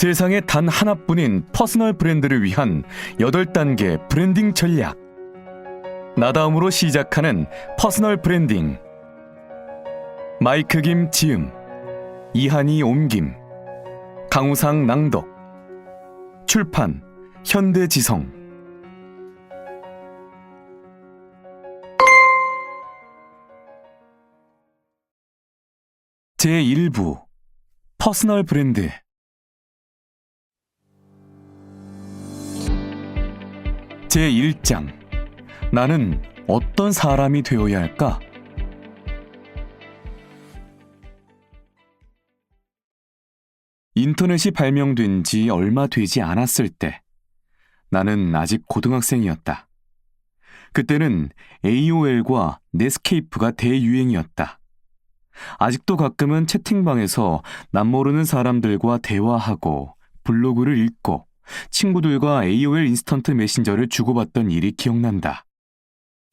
세상에 단 하나뿐인 퍼스널 브랜드를 위한 8단계 브랜딩 전략. 나다움으로 시작하는 퍼스널 브랜딩. 마이크 김 지음, 이한이 옮김, 강우상 낭독. 출판 현대지성. 제1부 퍼스널 브랜드. 제1장 나는 어떤 사람이 되어야 할까? 인터넷이 발명된 지 얼마 되지 않았을 때 나는 아직 고등학생이었다. 그때는 AOL과 넷스케이프가 대유행이었다. 아직도 가끔은 채팅방에서 남모르는 사람들과 대화하고 블로그를 읽고 친구들과 AOL 인스턴트 메신저를 주고받던 일이 기억난다.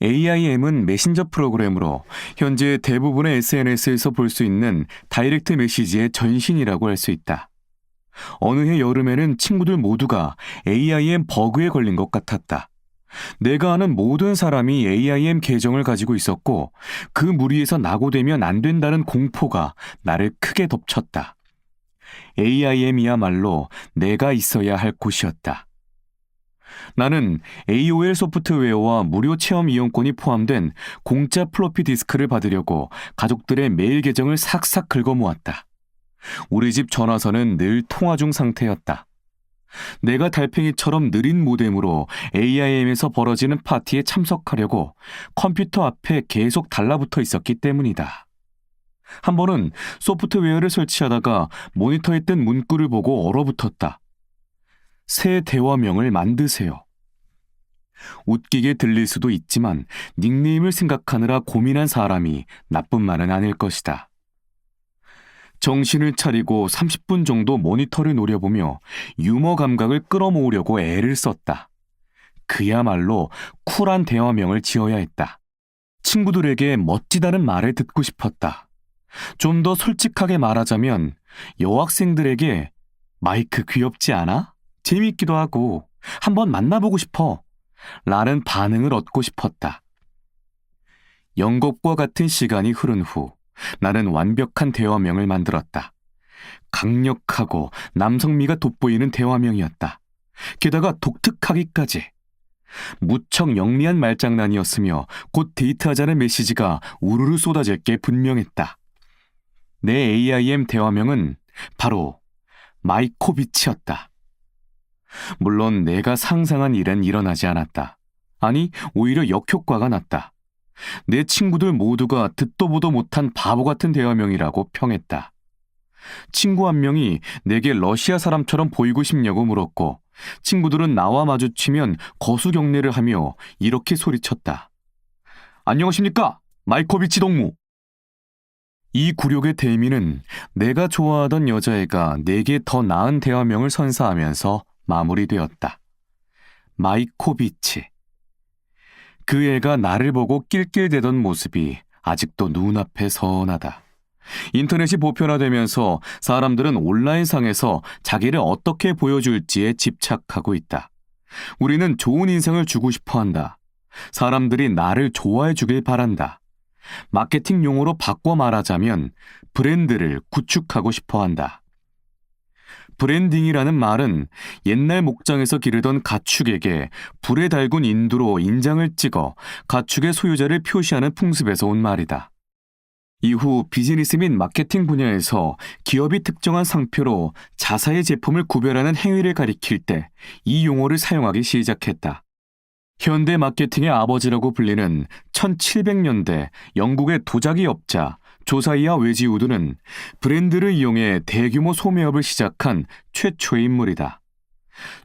AIM은 메신저 프로그램으로 현재 대부분의 SNS에서 볼 수 있는 다이렉트 메시지의 전신이라고 할 수 있다. 어느 해 여름에는 친구들 모두가 AIM 버그에 걸린 것 같았다. 내가 아는 모든 사람이 AIM 계정을 가지고 있었고 그 무리에서 낙오되면 안 된다는 공포가 나를 크게 덮쳤다. AIM이야말로 내가 있어야 할 곳이었다. 나는 AOL 소프트웨어와 무료 체험 이용권이 포함된 공짜 플로피 디스크를 받으려고 가족들의 메일 계정을 싹싹 긁어모았다. 우리 집 전화선은 늘 통화 중 상태였다. 내가 달팽이처럼 느린 모뎀으로 AIM에서 벌어지는 파티에 참석하려고 컴퓨터 앞에 계속 달라붙어 있었기 때문이다. 한 번은 소프트웨어를 설치하다가 모니터에 뜬 문구를 보고 얼어붙었다. 새 대화명을 만드세요. 웃기게 들릴 수도 있지만 닉네임을 생각하느라 고민한 사람이 나뿐만은 아닐 것이다. 정신을 차리고 30분 정도 모니터를 노려보며 유머 감각을 끌어모으려고 애를 썼다. 그야말로 쿨한 대화명을 지어야 했다. 친구들에게 멋지다는 말을 듣고 싶었다. 좀 더 솔직하게 말하자면 여학생들에게 마이크 귀엽지 않아? 재미있기도 하고 한번 만나보고 싶어 라는 반응을 얻고 싶었다. 연극과 같은 시간이 흐른 후 나는 완벽한 대화명을 만들었다. 강력하고 남성미가 돋보이는 대화명이었다. 게다가 독특하기까지. 무척 영리한 말장난이었으며 곧 데이트하자는 메시지가 우르르 쏟아질 게 분명했다. 내 AIM 대화명은 바로 마이코비치였다. 물론 내가 상상한 일은 일어나지 않았다. 아니, 오히려 역효과가 났다. 내 친구들 모두가 듣도 보도 못한 바보 같은 대화명이라고 평했다. 친구 한 명이 내게 러시아 사람처럼 보이고 싶냐고 물었고 친구들은 나와 마주치면 거수경례를 하며 이렇게 소리쳤다. 안녕하십니까? 마이코비치 동무. 이 굴욕의 대미는 내가 좋아하던 여자애가 내게 더 나은 대화명을 선사하면서 마무리되었다. 마이코비치. 그 애가 나를 보고 낄낄대던 모습이 아직도 눈앞에 선하다. 인터넷이 보편화되면서 사람들은 온라인상에서 자기를 어떻게 보여줄지에 집착하고 있다. 우리는 좋은 인상을 주고 싶어 한다. 사람들이 나를 좋아해 주길 바란다. 마케팅 용어로 바꿔 말하자면 브랜드를 구축하고 싶어 한다. 브랜딩이라는 말은 옛날 목장에서 기르던 가축에게 불에 달군 인두로 인장을 찍어 가축의 소유자를 표시하는 풍습에서 온 말이다. 이후 비즈니스 및 마케팅 분야에서 기업이 특정한 상표로 자사의 제품을 구별하는 행위를 가리킬 때 이 용어를 사용하기 시작했다. 현대 마케팅의 아버지라고 불리는 1700년대 영국의 도자기 업자 조사이아 웨지우드는 브랜드를 이용해 대규모 소매업을 시작한 최초의 인물이다.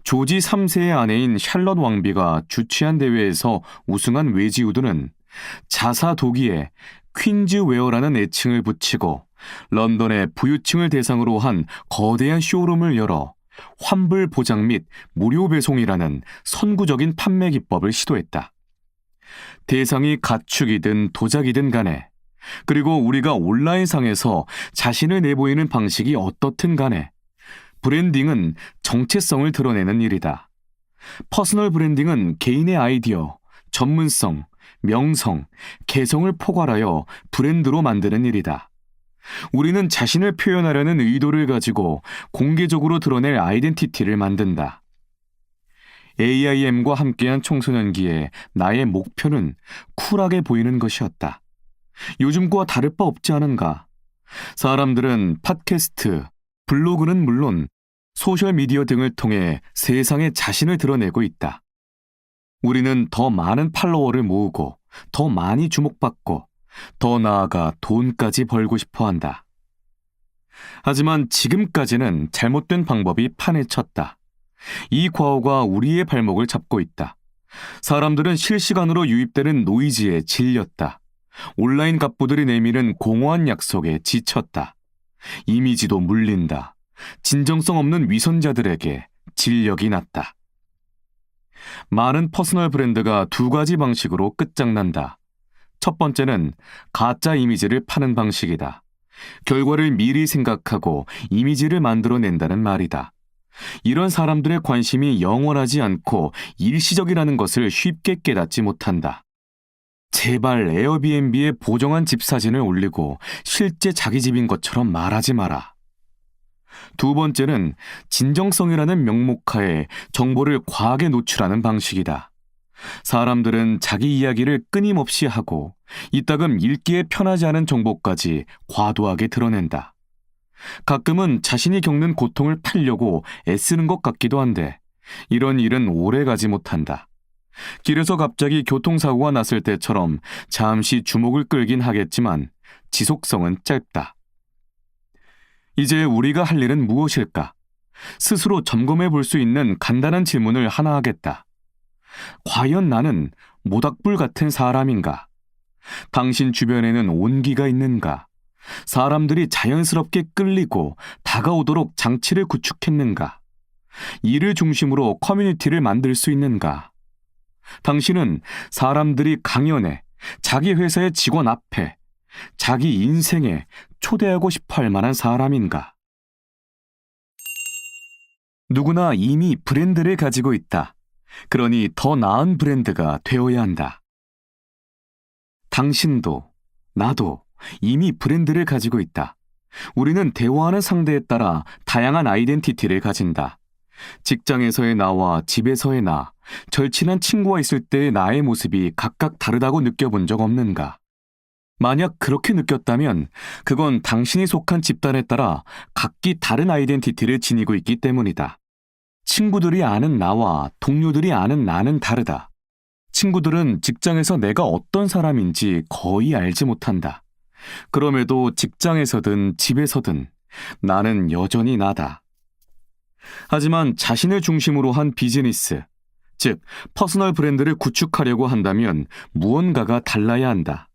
조지 3세의 아내인 샬럿 왕비가 주최한 대회에서 우승한 웨지우드는 자사 도기에 퀸즈웨어라는 애칭을 붙이고 런던의 부유층을 대상으로 한 거대한 쇼룸을 열어 환불 보장 및 무료 배송이라는 선구적인 판매 기법을 시도했다. 대상이 가축이든 도자기든 간에, 그리고 우리가 온라인상에서 자신을 내보이는 방식이 어떻든 간에 브랜딩은 정체성을 드러내는 일이다. 퍼스널 브랜딩은 개인의 아이디어, 전문성, 명성, 개성을 포괄하여 브랜드로 만드는 일이다. 우리는 자신을 표현하려는 의도를 가지고 공개적으로 드러낼 아이덴티티를 만든다. AIM과 함께한 청소년기에 나의 목표는 쿨하게 보이는 것이었다. 요즘과 다를 바 없지 않은가? 사람들은 팟캐스트, 블로그는 물론 소셜미디어 등을 통해 세상에 자신을 드러내고 있다. 우리는 더 많은 팔로워를 모으고 더 많이 주목받고 더 나아가 돈까지 벌고 싶어 한다. 하지만 지금까지는 잘못된 방법이 판을 쳤다. 이 과오가 우리의 발목을 잡고 있다. 사람들은 실시간으로 유입되는 노이즈에 질렸다. 온라인 갑부들이 내미는 공허한 약속에 지쳤다. 이미지도 물린다. 진정성 없는 위선자들에게 진력이 났다. 많은 퍼스널 브랜드가 두 가지 방식으로 끝장난다. 첫 번째는 가짜 이미지를 파는 방식이다. 결과를 미리 생각하고 이미지를 만들어낸다는 말이다. 이런 사람들의 관심이 영원하지 않고 일시적이라는 것을 쉽게 깨닫지 못한다. 제발 에어비앤비에 보정한 집 사진을 올리고 실제 자기 집인 것처럼 말하지 마라. 두 번째는 진정성이라는 명목하에 정보를 과하게 노출하는 방식이다. 사람들은 자기 이야기를 끊임없이 하고 이따금 읽기에 편하지 않은 정보까지 과도하게 드러낸다. 가끔은 자신이 겪는 고통을 팔려고 애쓰는 것 같기도 한데 이런 일은 오래 가지 못한다. 길에서 갑자기 교통사고가 났을 때처럼 잠시 주목을 끌긴 하겠지만 지속성은 짧다. 이제 우리가 할 일은 무엇일까? 스스로 점검해 볼 수 있는 간단한 질문을 하나 하겠다. 과연 나는 모닥불 같은 사람인가? 당신 주변에는 온기가 있는가? 사람들이 자연스럽게 끌리고 다가오도록 장치를 구축했는가? 이를 중심으로 커뮤니티를 만들 수 있는가? 당신은 사람들이 강연에, 자기 회사의 직원 앞에, 자기 인생에 초대하고 싶어 할 만한 사람인가? 누구나 이미 브랜드를 가지고 있다. 그러니 더 나은 브랜드가 되어야 한다. 당신도, 나도 이미 브랜드를 가지고 있다. 우리는 대화하는 상대에 따라 다양한 아이덴티티를 가진다. 직장에서의 나와 집에서의 나, 절친한 친구와 있을 때의 나의 모습이 각각 다르다고 느껴본 적 없는가? 만약 그렇게 느꼈다면 그건 당신이 속한 집단에 따라 각기 다른 아이덴티티를 지니고 있기 때문이다. 친구들이 아는 나와 동료들이 아는 나는 다르다. 친구들은 직장에서 내가 어떤 사람인지 거의 알지 못한다. 그럼에도 직장에서든 집에서든 나는 여전히 나다. 하지만 자신을 중심으로 한 비즈니스, 즉 퍼스널 브랜드를 구축하려고 한다면 무언가가 달라야 한다.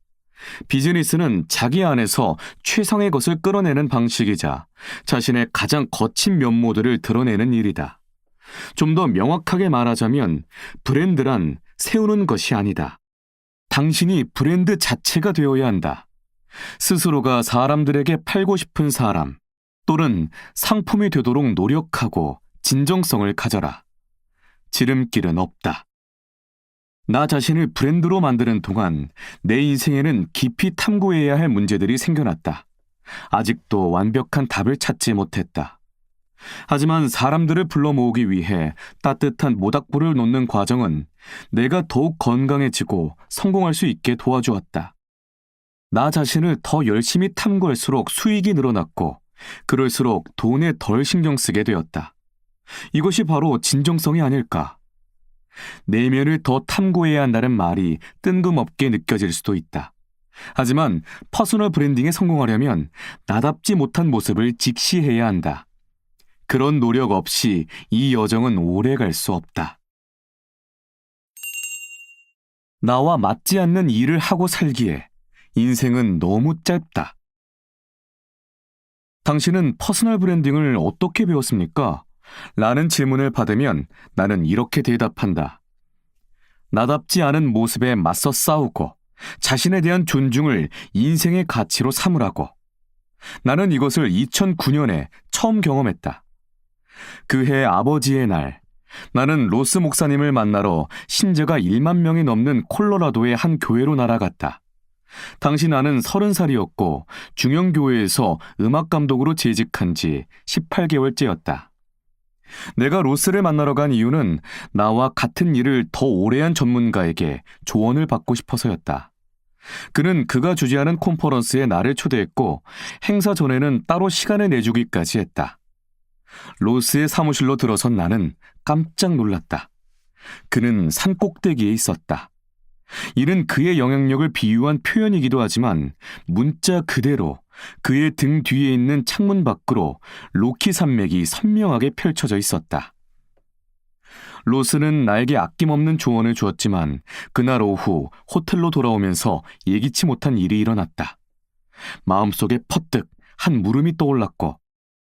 비즈니스는 자기 안에서 최상의 것을 끌어내는 방식이자 자신의 가장 거친 면모들을 드러내는 일이다. 좀 더 명확하게 말하자면 브랜드란 세우는 것이 아니다. 당신이 브랜드 자체가 되어야 한다. 스스로가 사람들에게 팔고 싶은 사람 또는 상품이 되도록 노력하고 진정성을 가져라. 지름길은 없다. 나 자신을 브랜드로 만드는 동안 내 인생에는 깊이 탐구해야 할 문제들이 생겨났다. 아직도 완벽한 답을 찾지 못했다. 하지만 사람들을 불러 모으기 위해 따뜻한 모닥불을 놓는 과정은 내가 더욱 건강해지고 성공할 수 있게 도와주었다. 나 자신을 더 열심히 탐구할수록 수익이 늘어났고 그럴수록 돈에 덜 신경 쓰게 되었다. 이것이 바로 진정성이 아닐까? 내면을 더 탐구해야 한다는 말이 뜬금없게 느껴질 수도 있다. 하지만 퍼스널 브랜딩에 성공하려면 나답지 못한 모습을 직시해야 한다. 그런 노력 없이 이 여정은 오래 갈 수 없다. 나와 맞지 않는 일을 하고 살기에 인생은 너무 짧다. 당신은 퍼스널 브랜딩을 어떻게 배웠습니까? 라는 질문을 받으면 나는 이렇게 대답한다. 나답지 않은 모습에 맞서 싸우고 자신에 대한 존중을 인생의 가치로 삼으라고. 나는 이것을 2009년에 처음 경험했다. 그해 아버지의 날, 나는 로스 목사님을 만나러 신자가 1만 명이 넘는 콜로라도의 한 교회로 날아갔다. 당시 나는 30살이었고 중형교회에서 음악감독으로 재직한 지 18개월째였다. 내가 로스를 만나러 간 이유는 나와 같은 일을 더 오래 한 전문가에게 조언을 받고 싶어서였다. 그는 그가 주재하는 콘퍼런스에 나를 초대했고 행사 전에는 따로 시간을 내주기까지 했다. 로스의 사무실로 들어선 나는 깜짝 놀랐다. 그는 산 꼭대기에 있었다. 이는 그의 영향력을 비유한 표현이기도 하지만 문자 그대로 그의 등 뒤에 있는 창문 밖으로 로키 산맥이 선명하게 펼쳐져 있었다. 로스는 나에게 아낌없는 조언을 주었지만 그날 오후 호텔로 돌아오면서 예기치 못한 일이 일어났다. 마음속에 퍼뜩 한 물음이 떠올랐고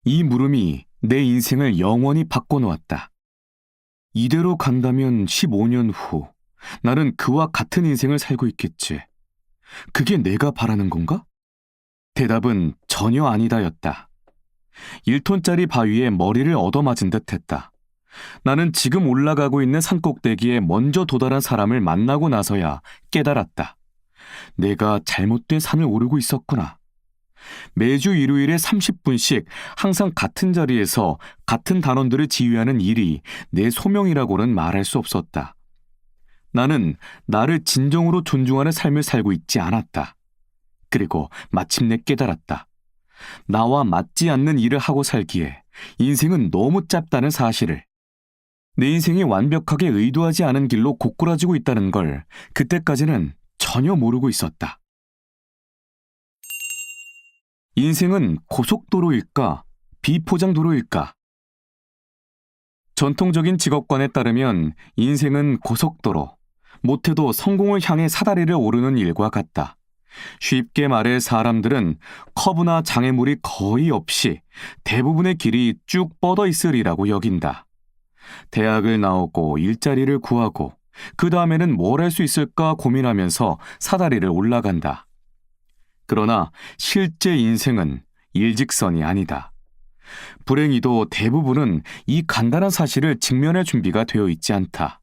이 물음이 내 인생을 영원히 바꿔놓았다. 이대로 간다면 15년 후 나는 그와 같은 인생을 살고 있겠지. 그게 내가 바라는 건가? 대답은 전혀 아니다였다. 1톤짜리 바위에 머리를 얻어맞은 듯했다. 나는 지금 올라가고 있는 산꼭대기에 먼저 도달한 사람을 만나고 나서야 깨달았다. 내가 잘못된 산을 오르고 있었구나. 매주 일요일에 30분씩 항상 같은 자리에서 같은 단원들을 지휘하는 일이 내 소명이라고는 말할 수 없었다. 나는 나를 진정으로 존중하는 삶을 살고 있지 않았다. 그리고 마침내 깨달았다. 나와 맞지 않는 일을 하고 살기에 인생은 너무 짧다는 사실을. 내 인생이 완벽하게 의도하지 않은 길로 고꾸라지고 있다는 걸 그때까지는 전혀 모르고 있었다. 인생은 고속도로일까? 비포장도로일까? 전통적인 직업관에 따르면 인생은 고속도로, 못해도 성공을 향해 사다리를 오르는 일과 같다. 쉽게 말해 사람들은 커브나 장애물이 거의 없이 대부분의 길이 쭉 뻗어 있으리라고 여긴다. 대학을 나오고 일자리를 구하고 그 다음에는 뭘 할 수 있을까 고민하면서 사다리를 올라간다. 그러나 실제 인생은 일직선이 아니다. 불행히도 대부분은 이 간단한 사실을 직면할 준비가 되어 있지 않다.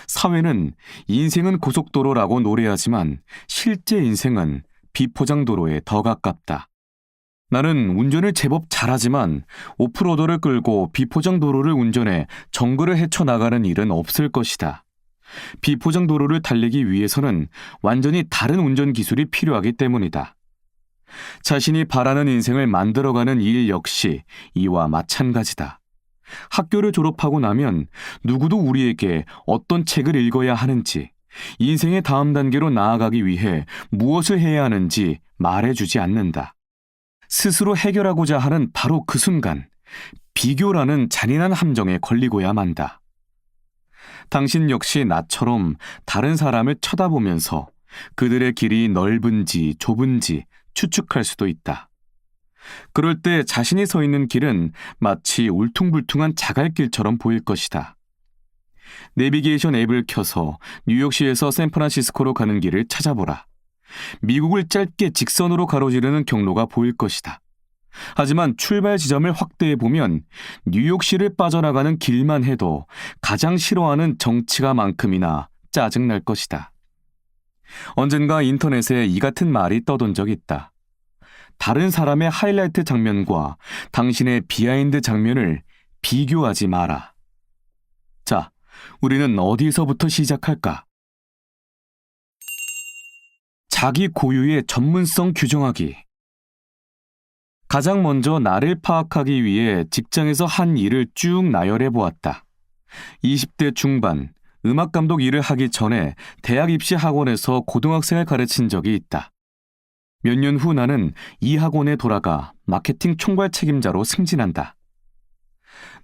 사회는 인생은 고속도로라고 노래하지만 실제 인생은 비포장도로에 더 가깝다. 나는 운전을 제법 잘하지만 오프로더를 끌고 비포장도로를 운전해 정글을 헤쳐나가는 일은 없을 것이다. 비포장도로를 달리기 위해서는 완전히 다른 운전 기술이 필요하기 때문이다. 자신이 바라는 인생을 만들어가는 일 역시 이와 마찬가지다. 학교를 졸업하고 나면 누구도 우리에게 어떤 책을 읽어야 하는지, 인생의 다음 단계로 나아가기 위해 무엇을 해야 하는지 말해주지 않는다. 스스로 해결하고자 하는 바로 그 순간, 비교라는 잔인한 함정에 걸리고야 만다. 당신 역시 나처럼 다른 사람을 쳐다보면서 그들의 길이 넓은지 좁은지 추측할 수도 있다. 그럴 때 자신이 서 있는 길은 마치 울퉁불퉁한 자갈길처럼 보일 것이다. 내비게이션 앱을 켜서 뉴욕시에서 샌프란시스코로 가는 길을 찾아보라. 미국을 짧게 직선으로 가로지르는 경로가 보일 것이다. 하지만 출발 지점을 확대해보면 뉴욕시를 빠져나가는 길만 해도 가장 싫어하는 정치가 만큼이나 짜증날 것이다. 언젠가 인터넷에 이 같은 말이 떠돈 적이 있다. 다른 사람의 하이라이트 장면과 당신의 비하인드 장면을 비교하지 마라. 자, 우리는 어디서부터 시작할까? 자기 고유의 전문성 규정하기. 가장 먼저 나를 파악하기 위해 직장에서 한 일을 쭉 나열해 보았다. 20대 중반, 음악감독 일을 하기 전에 대학 입시 학원에서 고등학생을 가르친 적이 있다. 몇 년 후 나는 이 학원에 돌아가 마케팅 총괄 책임자로 승진한다.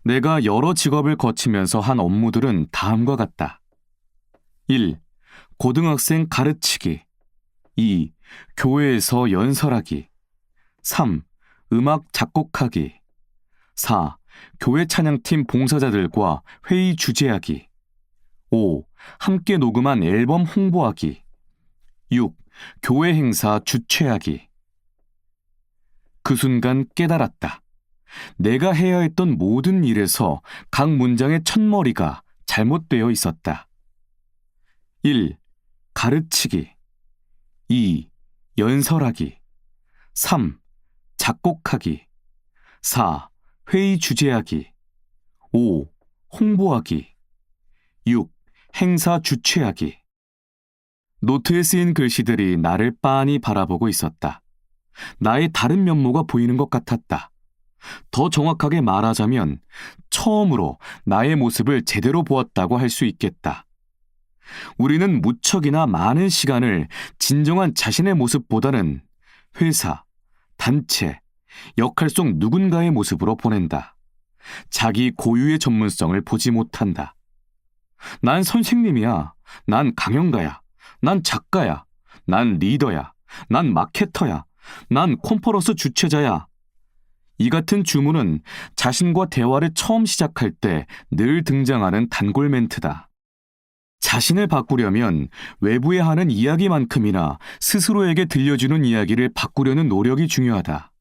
내가 여러 직업을 거치면서 한 업무들은 다음과 같다. 1. 고등학생 가르치기. 2. 교회에서 연설하기. 3. 음악 작곡하기. 4. 교회 찬양팀 봉사자들과 회의 주재하기. 5. 함께 녹음한 앨범 홍보하기. 6. 교회 행사 주최하기. 그 순간 깨달았다. 내가 해야 했던 모든 일에서 각 문장의 첫머리가 잘못되어 있었다. 1. 가르치기. 2. 연설하기. 3. 작곡하기. 4. 회의 주재하기. 5. 홍보하기. 6. 행사 주최하기. 노트에 쓰인 글씨들이 나를 빤히 바라보고 있었다. 나의 다른 면모가 보이는 것 같았다. 더 정확하게 말하자면 처음으로 나의 모습을 제대로 보았다고 할 수 있겠다. 우리는 무척이나 많은 시간을 진정한 자신의 모습보다는 회사, 단체, 역할 속 누군가의 모습으로 보낸다. 자기 고유의 전문성을 보지 못한다. 난 선생님이야. 난 강연가야. 난 작가야. 난 리더야. 난 마케터야. 난 콘퍼런스 주최자야. 이 같은 주문은 자신과 대화를 처음 시작할 때 늘 등장하는 단골 멘트다. 자신을 바꾸려면 외부에 하는 이야기만큼이나 스스로에게 들려주는 이야기를 바꾸려는 노력이 중요하다.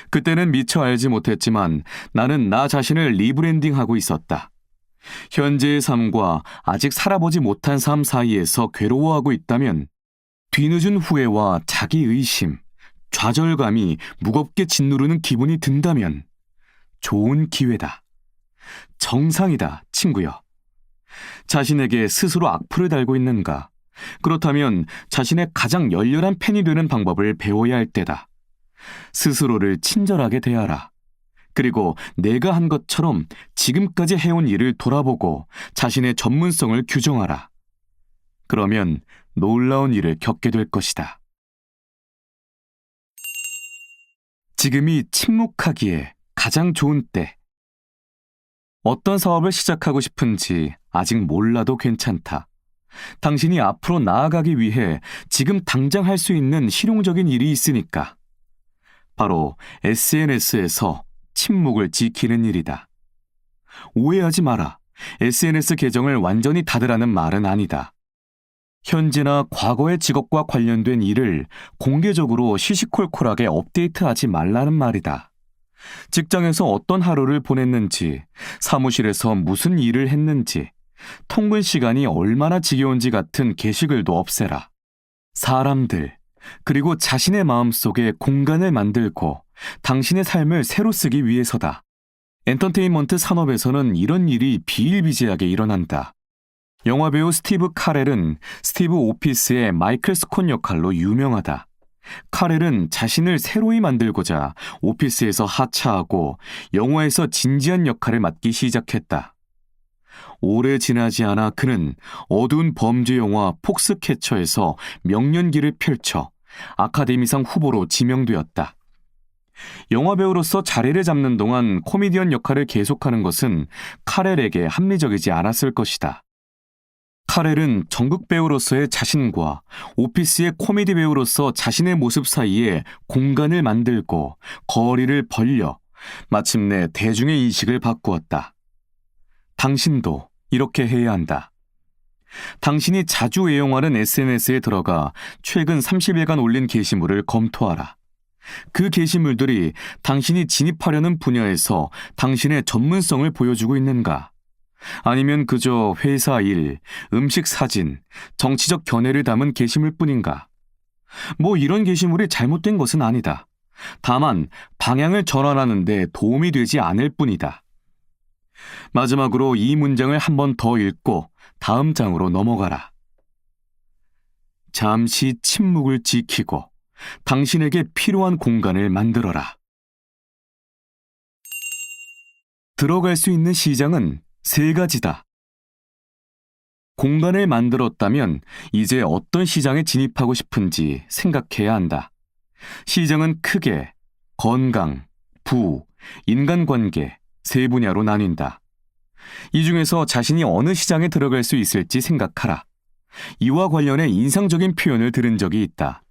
그때는 미처 알지 못했지만 나는 나 자신을 리브랜딩하고 있었다. 현재의 삶과 아직 살아보지 못한 삶 사이에서 괴로워하고 있다면 뒤늦은 후회와 자기의심, 좌절감이 무겁게 짓누르는 기분이 든다면 좋은 기회다. 정상이다, 친구여. 자신에게 스스로 악플을 달고 있는가? 그렇다면 자신의 가장 열렬한 팬이 되는 방법을 배워야 할 때다. 스스로를 친절하게 대하라. 그리고 내가 한 것처럼 지금까지 해온 일을 돌아보고 자신의 전문성을 규정하라. 그러면 놀라운 일을 겪게 될 것이다. 지금이 침묵하기에 가장 좋은 때. 어떤 사업을 시작하고 싶은지 아직 몰라도 괜찮다. 당신이 앞으로 나아가기 위해 지금 당장 할 수 있는 실용적인 일이 있으니까. 바로 SNS에서 침묵을 지키는 일이다. 오해하지 마라. SNS 계정을 완전히 닫으라는 말은 아니다. 현재나 과거의 직업과 관련된 일을 공개적으로 시시콜콜하게 업데이트하지 말라는 말이다. 직장에서 어떤 하루를 보냈는지, 사무실에서 무슨 일을 했는지, 통근 시간이 얼마나 지겨운지 같은 게시글도 없애라. 사람들, 그리고 자신의 마음속에 공간을 만들고 당신의 삶을 새로 쓰기 위해서다. 엔터테인먼트 산업에서는 이런 일이 비일비재하게 일어난다. 영화배우 스티브 카렐은 스티브 오피스의 마이클 스콘 역할로 유명하다. 카렐은 자신을 새로이 만들고자 오피스에서 하차하고 영화에서 진지한 역할을 맡기 시작했다. 오래 지나지 않아 그는 어두운 범죄 영화 폭스캐쳐에서 명연기를 펼쳐 아카데미상 후보로 지명되었다. 영화배우로서 자리를 잡는 동안 코미디언 역할을 계속하는 것은 카렐에게 합리적이지 않았을 것이다. 카렐은 전국 배우로서의 자신과 오피스의 코미디 배우로서 자신의 모습 사이에 공간을 만들고 거리를 벌려 마침내 대중의 인식을 바꾸었다. 당신도 이렇게 해야 한다. 당신이 자주 애용하는 SNS에 들어가 최근 30일간 올린 게시물을 검토하라. 그 게시물들이 당신이 진입하려는 분야에서 당신의 전문성을 보여주고 있는가? 아니면 그저 회사 일, 음식 사진, 정치적 견해를 담은 게시물뿐인가? 뭐 이런 게시물이 잘못된 것은 아니다. 다만 방향을 전환하는 데 도움이 되지 않을 뿐이다. 마지막으로 이 문장을 한 번 더 읽고 다음 장으로 넘어가라. 잠시 침묵을 지키고 당신에게 필요한 공간을 만들어라. 들어갈 수 있는 시장은 3가지다. 공간을 만들었다면 이제 어떤 시장에 진입하고 싶은지 생각해야 한다. 시장은 크게 건강, 부, 인간관계 3분야로 나뉜다. 이 중에서 자신이 어느 시장에 들어갈 수 있을지 생각하라. 이와 관련해 인상적인 표현을 들은 적이 있다.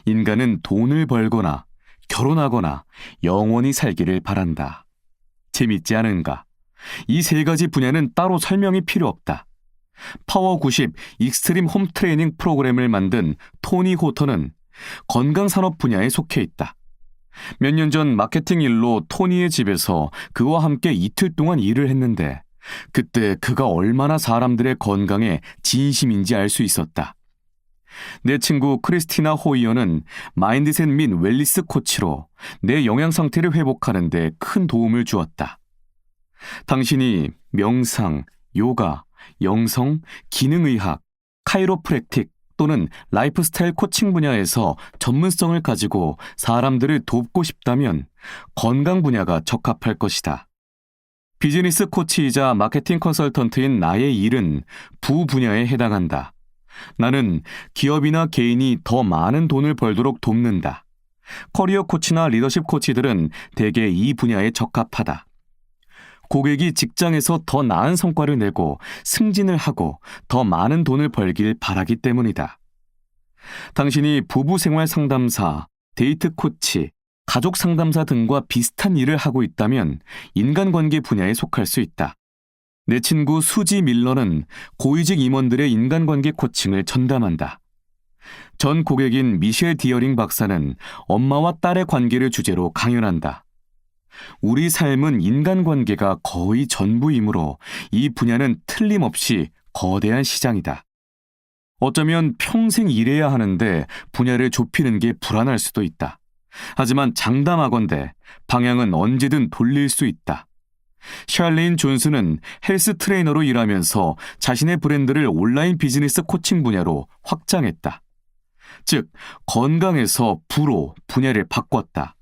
인간은 돈을 벌거나 결혼하거나 영원히 살기를 바란다. 재밌지 않은가? 이 3가지 분야는 따로 설명이 필요 없다. 파워90 익스트림 홈 트레이닝 프로그램을 만든 토니 호터는 건강산업 분야에 속해 있다. 몇 년 전 마케팅 일로 토니의 집에서 그와 함께 이틀 동안 일을 했는데 그때 그가 얼마나 사람들의 건강에 진심인지 알 수 있었다. 내 친구 크리스티나 호이어는 마인드셋 및 웰리스 코치로 내 영양 상태를 회복하는 데 큰 도움을 주었다. 당신이 명상, 요가, 영성, 기능의학, 카이로프랙틱 또는 라이프스타일 코칭 분야에서 전문성을 가지고 사람들을 돕고 싶다면 건강 분야가 적합할 것이다. 비즈니스 코치이자 마케팅 컨설턴트인 나의 일은 부 분야에 해당한다. 나는 기업이나 개인이 더 많은 돈을 벌도록 돕는다. 커리어 코치나 리더십 코치들은 대개 이 분야에 적합하다. 고객이 직장에서 더 나은 성과를 내고 승진을 하고 더 많은 돈을 벌길 바라기 때문이다. 당신이 부부 생활 상담사, 데이트 코치, 가족 상담사 등과 비슷한 일을 하고 있다면 인간관계 분야에 속할 수 있다. 내 친구 수지 밀러는 고위직 임원들의 인간관계 코칭을 전담한다. 전 고객인 미셸 디어링 박사는 엄마와 딸의 관계를 주제로 강연한다. 우리 삶은 인간관계가 거의 전부이므로 이 분야는 틀림없이 거대한 시장이다. 어쩌면 평생 일해야 하는데 분야를 좁히는 게 불안할 수도 있다. 하지만 장담하건대 방향은 언제든 돌릴 수 있다. 샬레인 존슨은 헬스 트레이너로 일하면서 자신의 브랜드를 온라인 비즈니스 코칭 분야로 확장했다. 즉, 건강에서 부로 분야를 바꿨다.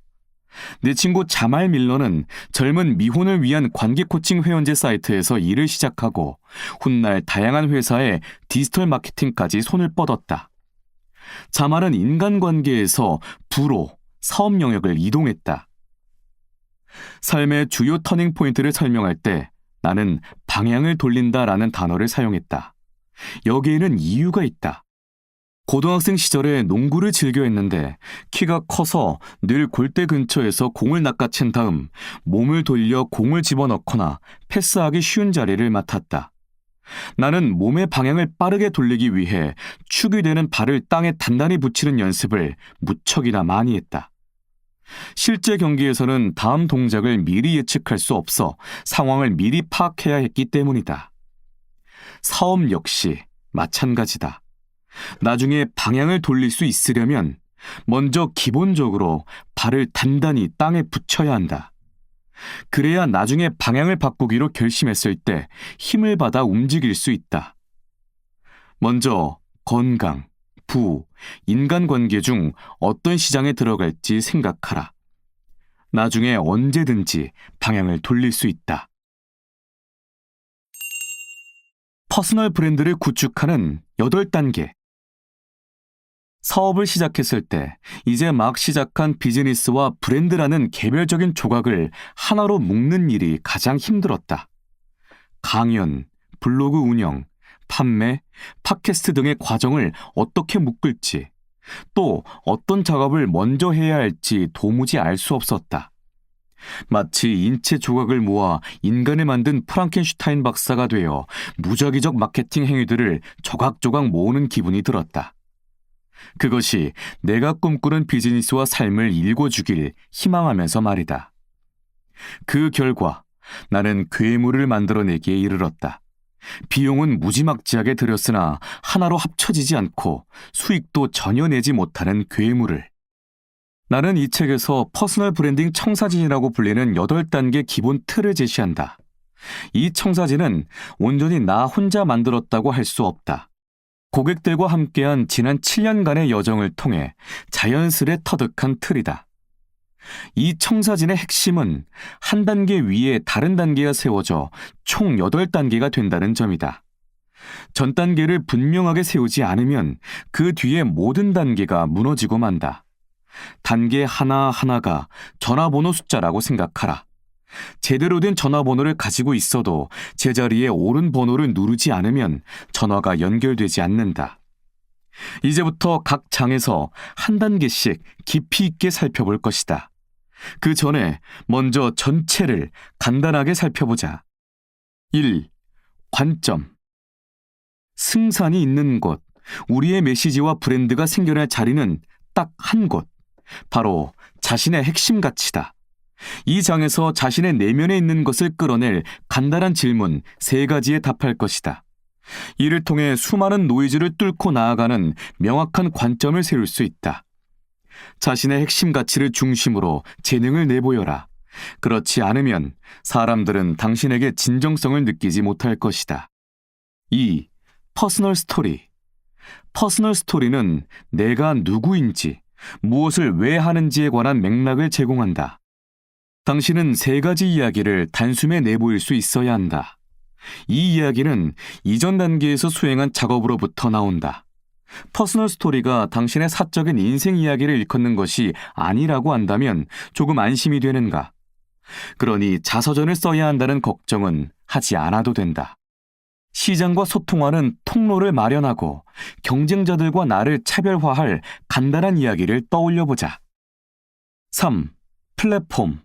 내 친구 자말 밀러는 젊은 미혼을 위한 관계 코칭 회원제 사이트에서 일을 시작하고 훗날 다양한 회사의 디지털 마케팅까지 손을 뻗었다. 자말은 인간관계에서 부로 사업 영역을 이동했다. 삶의 주요 터닝 포인트를 설명할 때 나는 방향을 돌린다라는 단어를 사용했다. 여기에는 이유가 있다. 고등학생 시절에 농구를 즐겨 했는데 키가 커서 늘 골대 근처에서 공을 낚아챈 다음 몸을 돌려 공을 집어넣거나 패스하기 쉬운 자리를 맡았다. 나는 몸의 방향을 빠르게 돌리기 위해 축이 되는 발을 땅에 단단히 붙이는 연습을 무척이나 많이 했다. 실제 경기에서는 다음 동작을 미리 예측할 수 없어 상황을 미리 파악해야 했기 때문이다. 사업 역시 마찬가지다. 나중에 방향을 돌릴 수 있으려면 먼저 기본적으로 발을 단단히 땅에 붙여야 한다. 그래야 나중에 방향을 바꾸기로 결심했을 때 힘을 받아 움직일 수 있다. 먼저 건강, 부, 인간관계 중 어떤 시장에 들어갈지 생각하라. 나중에 언제든지 방향을 돌릴 수 있다. 퍼스널 브랜드를 구축하는 8단계. 사업을 시작했을 때 이제 막 시작한 비즈니스와 브랜드라는 개별적인 조각을 하나로 묶는 일이 가장 힘들었다. 강연, 블로그 운영, 판매, 팟캐스트 등의 과정을 어떻게 묶을지, 또 어떤 작업을 먼저 해야 할지 도무지 알 수 없었다. 마치 인체 조각을 모아 인간을 만든 프랑켄슈타인 박사가 되어 무작위적 마케팅 행위들을 조각조각 모으는 기분이 들었다. 그것이 내가 꿈꾸는 비즈니스와 삶을 일궈주길 희망하면서 말이다. 그 결과 나는 괴물을 만들어내기에 이르렀다. 비용은 무지막지하게 들였으나 하나로 합쳐지지 않고 수익도 전혀 내지 못하는 괴물을. 나는 이 책에서 퍼스널 브랜딩 청사진이라고 불리는 8단계 기본 틀을 제시한다. 이 청사진은 온전히 나 혼자 만들었다고 할 수 없다. 고객들과 함께한 지난 7년간의 여정을 통해 자연스레 터득한 틀이다. 이 청사진의 핵심은 한 단계 위에 다른 단계가 세워져 총 8단계가 된다는 점이다. 전 단계를 분명하게 세우지 않으면 그 뒤에 모든 단계가 무너지고 만다. 단계 하나하나가 전화번호 숫자라고 생각하라. 제대로 된 전화번호를 가지고 있어도 제자리에 옳은 번호를 누르지 않으면 전화가 연결되지 않는다. 이제부터 각 장에서 한 단계씩 깊이 있게 살펴볼 것이다. 그 전에 먼저 전체를 간단하게 살펴보자. 1. 관점. 승산이 있는 곳, 우리의 메시지와 브랜드가 생겨날 자리는 딱 한 곳, 바로 자신의 핵심 가치다. 이 장에서 자신의 내면에 있는 것을 끌어낼 간단한 질문 3가지에 답할 것이다. 이를 통해 수많은 노이즈를 뚫고 나아가는 명확한 관점을 세울 수 있다. 자신의 핵심 가치를 중심으로 재능을 내보여라. 그렇지 않으면 사람들은 당신에게 진정성을 느끼지 못할 것이다. 2. 퍼스널 스토리. 퍼스널 스토리는 내가 누구인지, 무엇을 왜 하는지에 관한 맥락을 제공한다. 당신은 3가지 이야기를 단숨에 내보일 수 있어야 한다. 이 이야기는 이전 단계에서 수행한 작업으로부터 나온다. 퍼스널 스토리가 당신의 사적인 인생 이야기를 일컫는 것이 아니라고 한다면 조금 안심이 되는가? 그러니 자서전을 써야 한다는 걱정은 하지 않아도 된다. 시장과 소통하는 통로를 마련하고 경쟁자들과 나를 차별화할 간단한 이야기를 떠올려보자. 3. 플랫폼.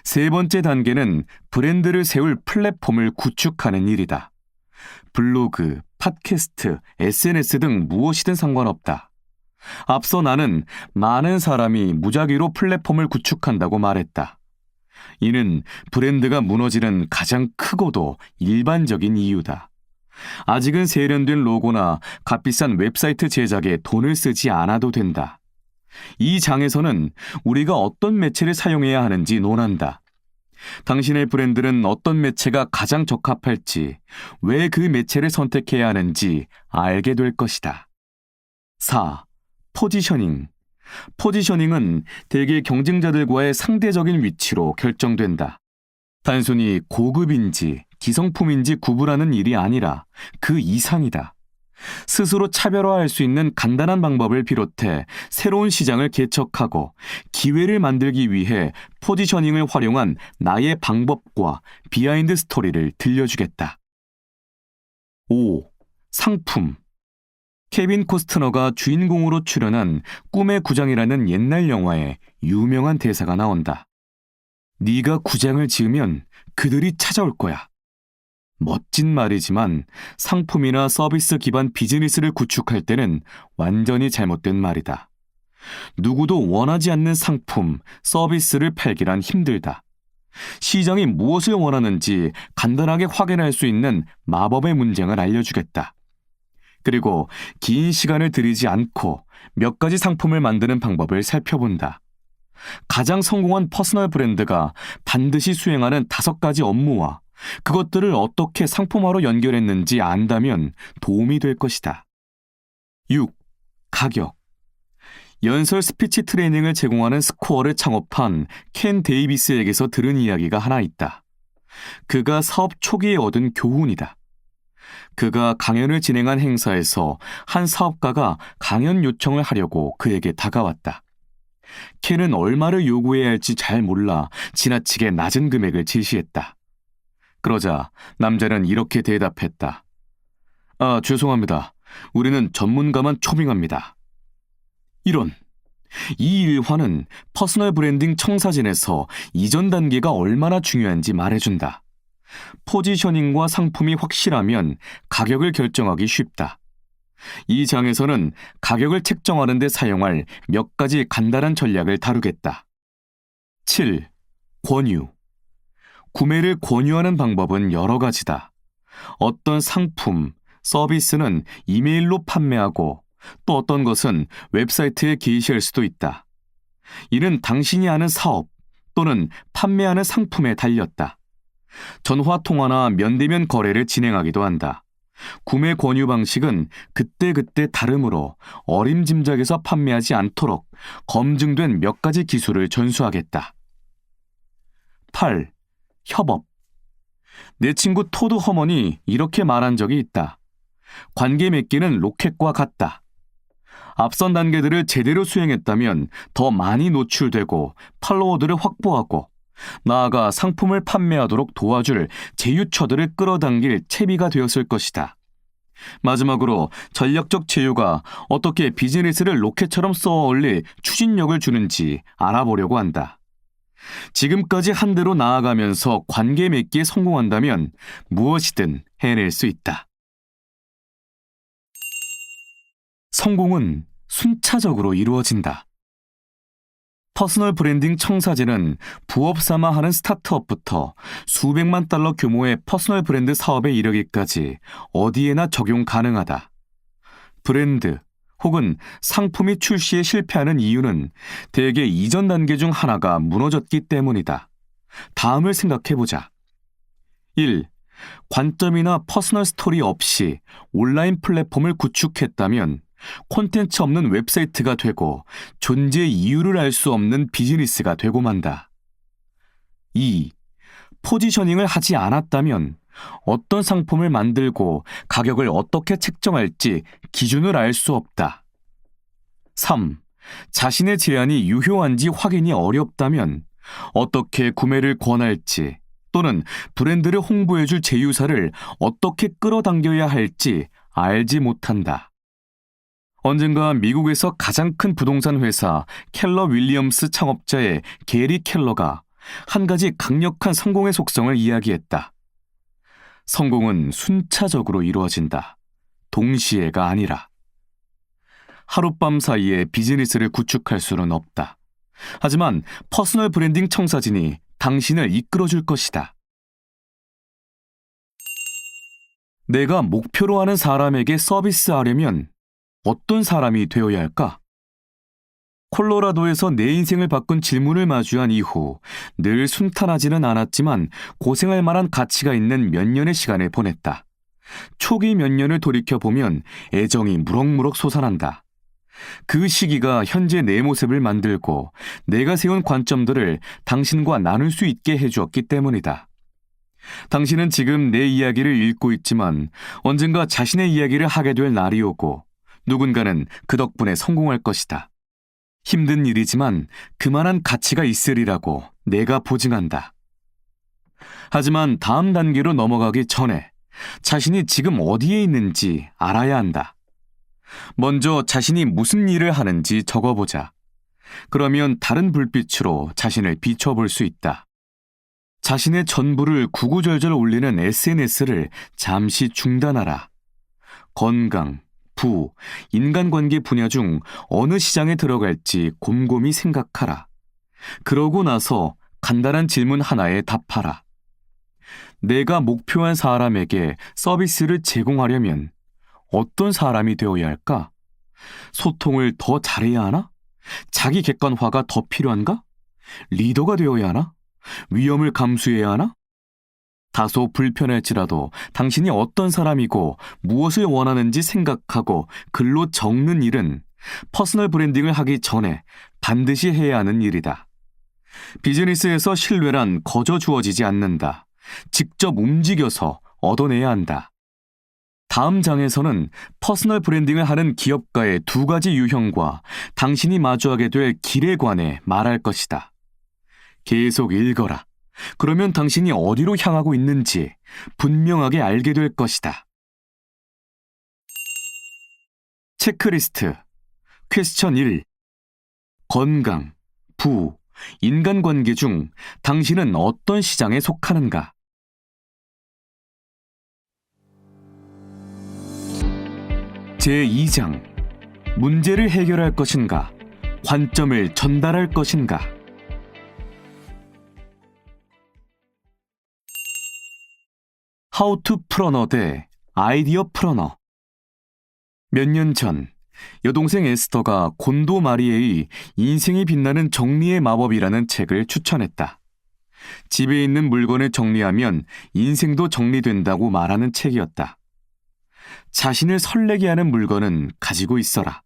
3번째 단계는 브랜드를 세울 플랫폼을 구축하는 일이다. 블로그, 팟캐스트, SNS 등 무엇이든 상관없다. 앞서 나는 많은 사람이 무작위로 플랫폼을 구축한다고 말했다. 이는 브랜드가 무너지는 가장 크고도 일반적인 이유다. 아직은 세련된 로고나 값비싼 웹사이트 제작에 돈을 쓰지 않아도 된다. 이 장에서는 우리가 어떤 매체를 사용해야 하는지 논한다. 당신의 브랜드는 어떤 매체가 가장 적합할지, 왜 그 매체를 선택해야 하는지 알게 될 것이다. 4. 포지셔닝. 포지셔닝은 대개 경쟁자들과의 상대적인 위치로 결정된다. 단순히 고급인지 기성품인지 구분하는 일이 아니라 그 이상이다. 스스로 차별화할 수 있는 간단한 방법을 비롯해 새로운 시장을 개척하고 기회를 만들기 위해 포지셔닝을 활용한 나의 방법과 비하인드 스토리를 들려주겠다. 5. 상품. 케빈 코스트너가 주인공으로 출연한 꿈의 구장이라는 옛날 영화에 유명한 대사가 나온다. 네가 구장을 지으면 그들이 찾아올 거야. 멋진 말이지만 상품이나 서비스 기반 비즈니스를 구축할 때는 완전히 잘못된 말이다. 누구도 원하지 않는 상품, 서비스를 팔기란 힘들다. 시장이 무엇을 원하는지 간단하게 확인할 수 있는 마법의 문장을 알려주겠다. 그리고 긴 시간을 들이지 않고 몇 가지 상품을 만드는 방법을 살펴본다. 가장 성공한 퍼스널 브랜드가 반드시 수행하는 5가지 업무와 그것들을 어떻게 상품화로 연결했는지 안다면 도움이 될 것이다. 6. 가격. 연설 스피치 트레이닝을 제공하는 스코어를 창업한 켄 데이비스에게서 들은 이야기가 하나 있다. 그가 사업 초기에 얻은 교훈이다. 그가 강연을 진행한 행사에서 한 사업가가 강연 요청을 하려고 그에게 다가왔다. 켄은 얼마를 요구해야 할지 잘 몰라 지나치게 낮은 금액을 제시했다. 그러자 남자는 이렇게 대답했다. 죄송합니다. 우리는 전문가만 초빙합니다. 이런. 이 일화는 퍼스널 브랜딩 청사진에서 이전 단계가 얼마나 중요한지 말해준다. 포지셔닝과 상품이 확실하면 가격을 결정하기 쉽다. 이 장에서는 가격을 책정하는 데 사용할 몇 가지 간단한 전략을 다루겠다. 7. 권유. 구매를 권유하는 방법은 여러 가지다. 어떤 상품, 서비스는 이메일로 판매하고 또 어떤 것은 웹사이트에 게시할 수도 있다. 이는 당신이 하는 사업 또는 판매하는 상품에 달렸다. 전화통화나 면대면 거래를 진행하기도 한다. 구매 권유 방식은 그때그때 다르므로 어림짐작해서 판매하지 않도록 검증된 몇 가지 기술을 전수하겠다. 8. 협업. 내 친구 토드 허먼이 이렇게 말한 적이 있다. 관계 맺기는 로켓과 같다. 앞선 단계들을 제대로 수행했다면 더 많이 노출되고 팔로워들을 확보하고 나아가 상품을 판매하도록 도와줄 제휴처들을 끌어당길 채비가 되었을 것이다. 마지막으로 전략적 제휴가 어떻게 비즈니스를 로켓처럼 쏘아 올릴 추진력을 주는지 알아보려고 한다. 지금까지 한 대로 나아가면서 관계 맺기에 성공한다면 무엇이든 해낼 수 있다. 성공은 순차적으로 이루어진다. 퍼스널 브랜딩 청사진은 부업 삼아 하는 스타트업부터 수백만 달러 규모의 퍼스널 브랜드 사업에 이르기까지 어디에나 적용 가능하다. 브랜드 혹은 상품이 출시에 실패하는 이유는 대개 이전 단계 중 하나가 무너졌기 때문이다. 다음을 생각해보자. 1. 관점이나 퍼스널 스토리 없이 온라인 플랫폼을 구축했다면 콘텐츠 없는 웹사이트가 되고 존재 이유를 알 수 없는 비즈니스가 되고 만다. 2. 포지셔닝을 하지 않았다면 어떤 상품을 만들고 가격을 어떻게 책정할지 기준을 알 수 없다. 3. 자신의 제안이 유효한지 확인이 어렵다면 어떻게 구매를 권할지 또는 브랜드를 홍보해줄 제휴사를 어떻게 끌어당겨야 할지 알지 못한다. 언젠가 미국에서 가장 큰 부동산 회사 켈러 윌리엄스 창업자의 게리 켈러가 한 가지 강력한 성공의 속성을 이야기했다. 성공은 순차적으로 이루어진다. 동시에가 아니라. 하룻밤 사이에 비즈니스를 구축할 수는 없다. 하지만 퍼스널 브랜딩 청사진이 당신을 이끌어줄 것이다. 내가 목표로 하는 사람에게 서비스하려면 어떤 사람이 되어야 할까? 콜로라도에서 내 인생을 바꾼 질문을 마주한 이후 늘 순탄하지는 않았지만 고생할 만한 가치가 있는 몇 년의 시간을 보냈다. 초기 몇 년을 돌이켜보면 애정이 무럭무럭 솟아난다. 그 시기가 현재 내 모습을 만들고 내가 세운 관점들을 당신과 나눌 수 있게 해주었기 때문이다. 당신은 지금 내 이야기를 읽고 있지만 언젠가 자신의 이야기를 하게 될 날이 오고 누군가는 그 덕분에 성공할 것이다. 힘든 일이지만 그만한 가치가 있으리라고 내가 보증한다. 하지만 다음 단계로 넘어가기 전에 자신이 지금 어디에 있는지 알아야 한다. 먼저 자신이 무슨 일을 하는지 적어보자. 그러면 다른 불빛으로 자신을 비춰볼 수 있다. 자신의 전부를 구구절절 올리는 SNS를 잠시 중단하라. 건강, 부, 인간관계 분야 중 어느 시장에 들어갈지 곰곰이 생각하라. 그러고 나서 간단한 질문 하나에 답하라. 내가 목표한 사람에게 서비스를 제공하려면 어떤 사람이 되어야 할까? 소통을 더 잘해야 하나? 자기 객관화가 더 필요한가? 리더가 되어야 하나? 위험을 감수해야 하나? 다소 불편할지라도 당신이 어떤 사람이고 무엇을 원하는지 생각하고 글로 적는 일은 퍼스널 브랜딩을 하기 전에 반드시 해야 하는 일이다. 비즈니스에서 신뢰란 거저 주어지지 않는다. 직접 움직여서 얻어내야 한다. 다음 장에서는 퍼스널 브랜딩을 하는 기업가의 두 가지 유형과 당신이 마주하게 될 길에 관해 말할 것이다. 계속 읽어라. 그러면 당신이 어디로 향하고 있는지 분명하게 알게 될 것이다. 체크리스트 퀘스천 1. 건강, 부, 인간관계 중 당신은 어떤 시장에 속하는가? 제2장 문제를 해결할 것인가? 관점을 전달할 것인가? 하우 투 플러너 대 아이디어 플러너. 몇 년 전 여동생 에스더가 곤도 마리에의 인생이 빛나는 정리의 마법이라는 책을 추천했다. 집에 있는 물건을 정리하면 인생도 정리된다고 말하는 책이었다. 자신을 설레게 하는 물건은 가지고 있어라.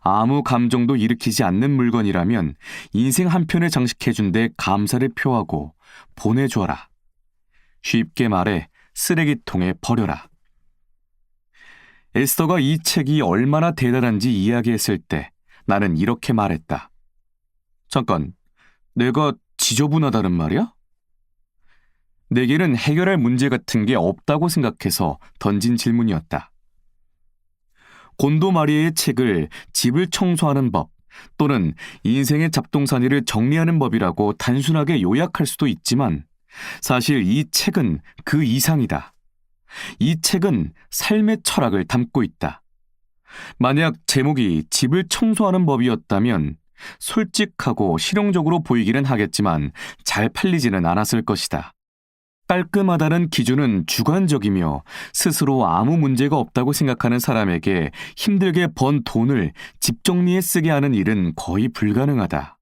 아무 감정도 일으키지 않는 물건이라면 인생 한 편을 장식해준 데 감사를 표하고 보내줘라. 쉽게 말해 쓰레기통에 버려라. 에스더가 이 책이 얼마나 대단한지 이야기했을 때 나는 이렇게 말했다. 잠깐, 내가 지저분하다는 말이야? 내게는 해결할 문제 같은 게 없다고 생각해서 던진 질문이었다. 곤도 마리에의 책을 집을 청소하는 법 또는 인생의 잡동사니를 정리하는 법이라고 단순하게 요약할 수도 있지만 사실 이 책은 그 이상이다. 이 책은 삶의 철학을 담고 있다. 만약 제목이 집을 청소하는 법이었다면 솔직하고 실용적으로 보이기는 하겠지만 잘 팔리지는 않았을 것이다. 깔끔하다는 기준은 주관적이며 스스로 아무 문제가 없다고 생각하는 사람에게 힘들게 번 돈을 집 정리에 쓰게 하는 일은 거의 불가능하다.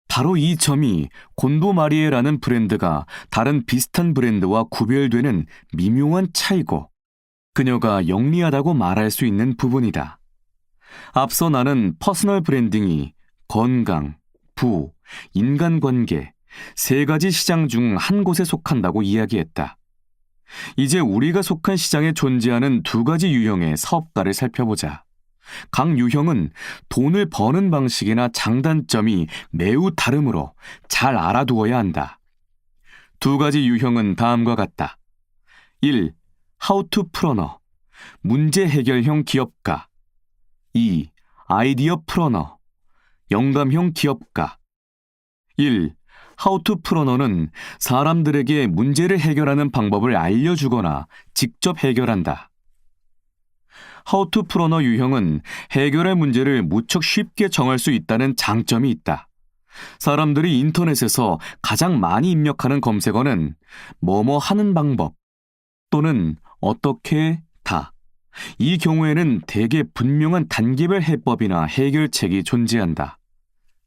바로 이 점이 곤도마리에라는 브랜드가 다른 비슷한 브랜드와 구별되는 미묘한 차이고 그녀가 영리하다고 말할 수 있는 부분이다. 앞서 나는 퍼스널 브랜딩이 건강, 부, 인간관계, 세 가지 시장 중 한 곳에 속한다고 이야기했다. 이제 우리가 속한 시장에 존재하는 두 가지 유형의 사업가를 살펴보자. 각 유형은 돈을 버는 방식이나 장단점이 매우 다르므로 잘 알아두어야 한다. 두 가지 유형은 다음과 같다. 1. 하우투 풀어너, 문제 해결형 기업가. 2. 아이디어 풀어너, 영감형 기업가. 1. 하우투 풀어너는 사람들에게 문제를 해결하는 방법을 알려주거나 직접 해결한다. 하우투 풀어너 유형은 해결할 문제를 무척 쉽게 정할 수 있다는 장점이 있다. 사람들이 인터넷에서 가장 많이 입력하는 검색어는 뭐뭐 하는 방법 또는 어떻게 다. 이 경우에는 대개 분명한 단계별 해법이나 해결책이 존재한다.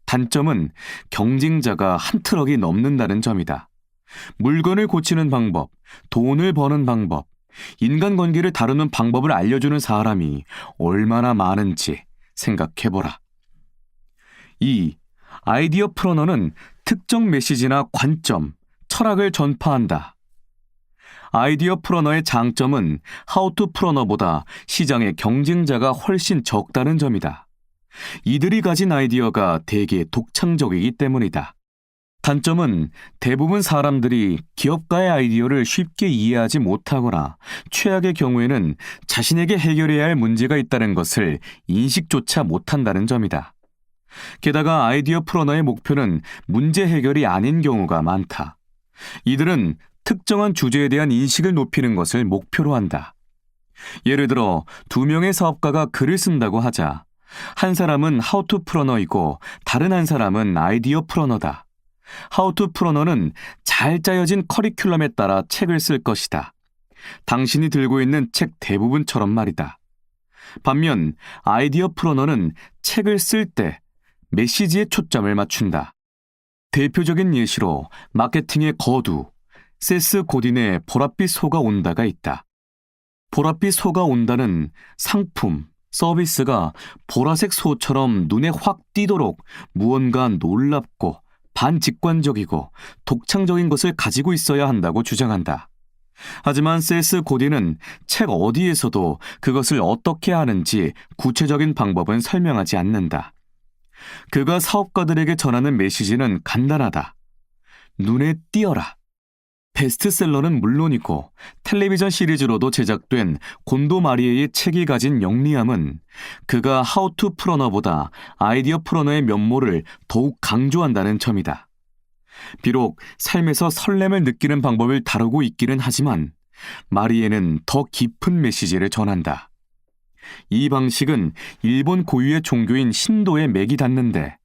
단점은 경쟁자가 한 트럭이 넘는다는 점이다. 물건을 고치는 방법, 돈을 버는 방법, 인간관계를 다루는 방법을 알려주는 사람이 얼마나 많은지 생각해보라. 2. 아이디어 풀어너는 특정 메시지나 관점, 철학을 전파한다. 아이디어 풀어너의 장점은 하우투 풀어너보다 시장의 경쟁자가 훨씬 적다는 점이다. 이들이 가진 아이디어가 대개 독창적이기 때문이다. 단점은 대부분 사람들이 기업가의 아이디어를 쉽게 이해하지 못하거나 최악의 경우에는 자신에게 해결해야 할 문제가 있다는 것을 인식조차 못한다는 점이다. 게다가 아이디어 풀어너의 목표는 문제 해결이 아닌 경우가 많다. 이들은 특정한 주제에 대한 인식을 높이는 것을 목표로 한다. 예를 들어 2명의 사업가가 글을 쓴다고 하자. 한 사람은 하우투 풀어너이고 다른 한 사람은 아이디어 풀어너다. 하우투 풀어너는 잘 짜여진 커리큘럼에 따라 책을 쓸 것이다. 당신이 들고 있는 책 대부분처럼 말이다. 반면 아이디어 풀어너는 책을 쓸 때 메시지에 초점을 맞춘다. 대표적인 예시로 마케팅의 거두, 세스 고딘의 보랏빛 소가 온다가 있다. 보랏빛 소가 온다는 상품, 서비스가 보라색 소처럼 눈에 확 띄도록 무언가 놀랍고 반직관적이고 독창적인 것을 가지고 있어야 한다고 주장한다. 하지만 세스 고딘은 책 어디에서도 그것을 어떻게 하는지 구체적인 방법은 설명하지 않는다. 그가 사업가들에게 전하는 메시지는 간단하다. 눈에 띄어라. 베스트셀러는 물론이고 텔레비전 시리즈로도 제작된 곤도마리에의 책이 가진 영리함은 그가 하우투 풀어너보다 아이디어 풀어너의 면모를 더욱 강조한다는 점이다. 비록 삶에서 설렘을 느끼는 방법을 다루고 있기는 하지만 마리에는 더 깊은 메시지를 전한다. 이 방식은 일본 고유의 종교인 신도에 맥이 닿는데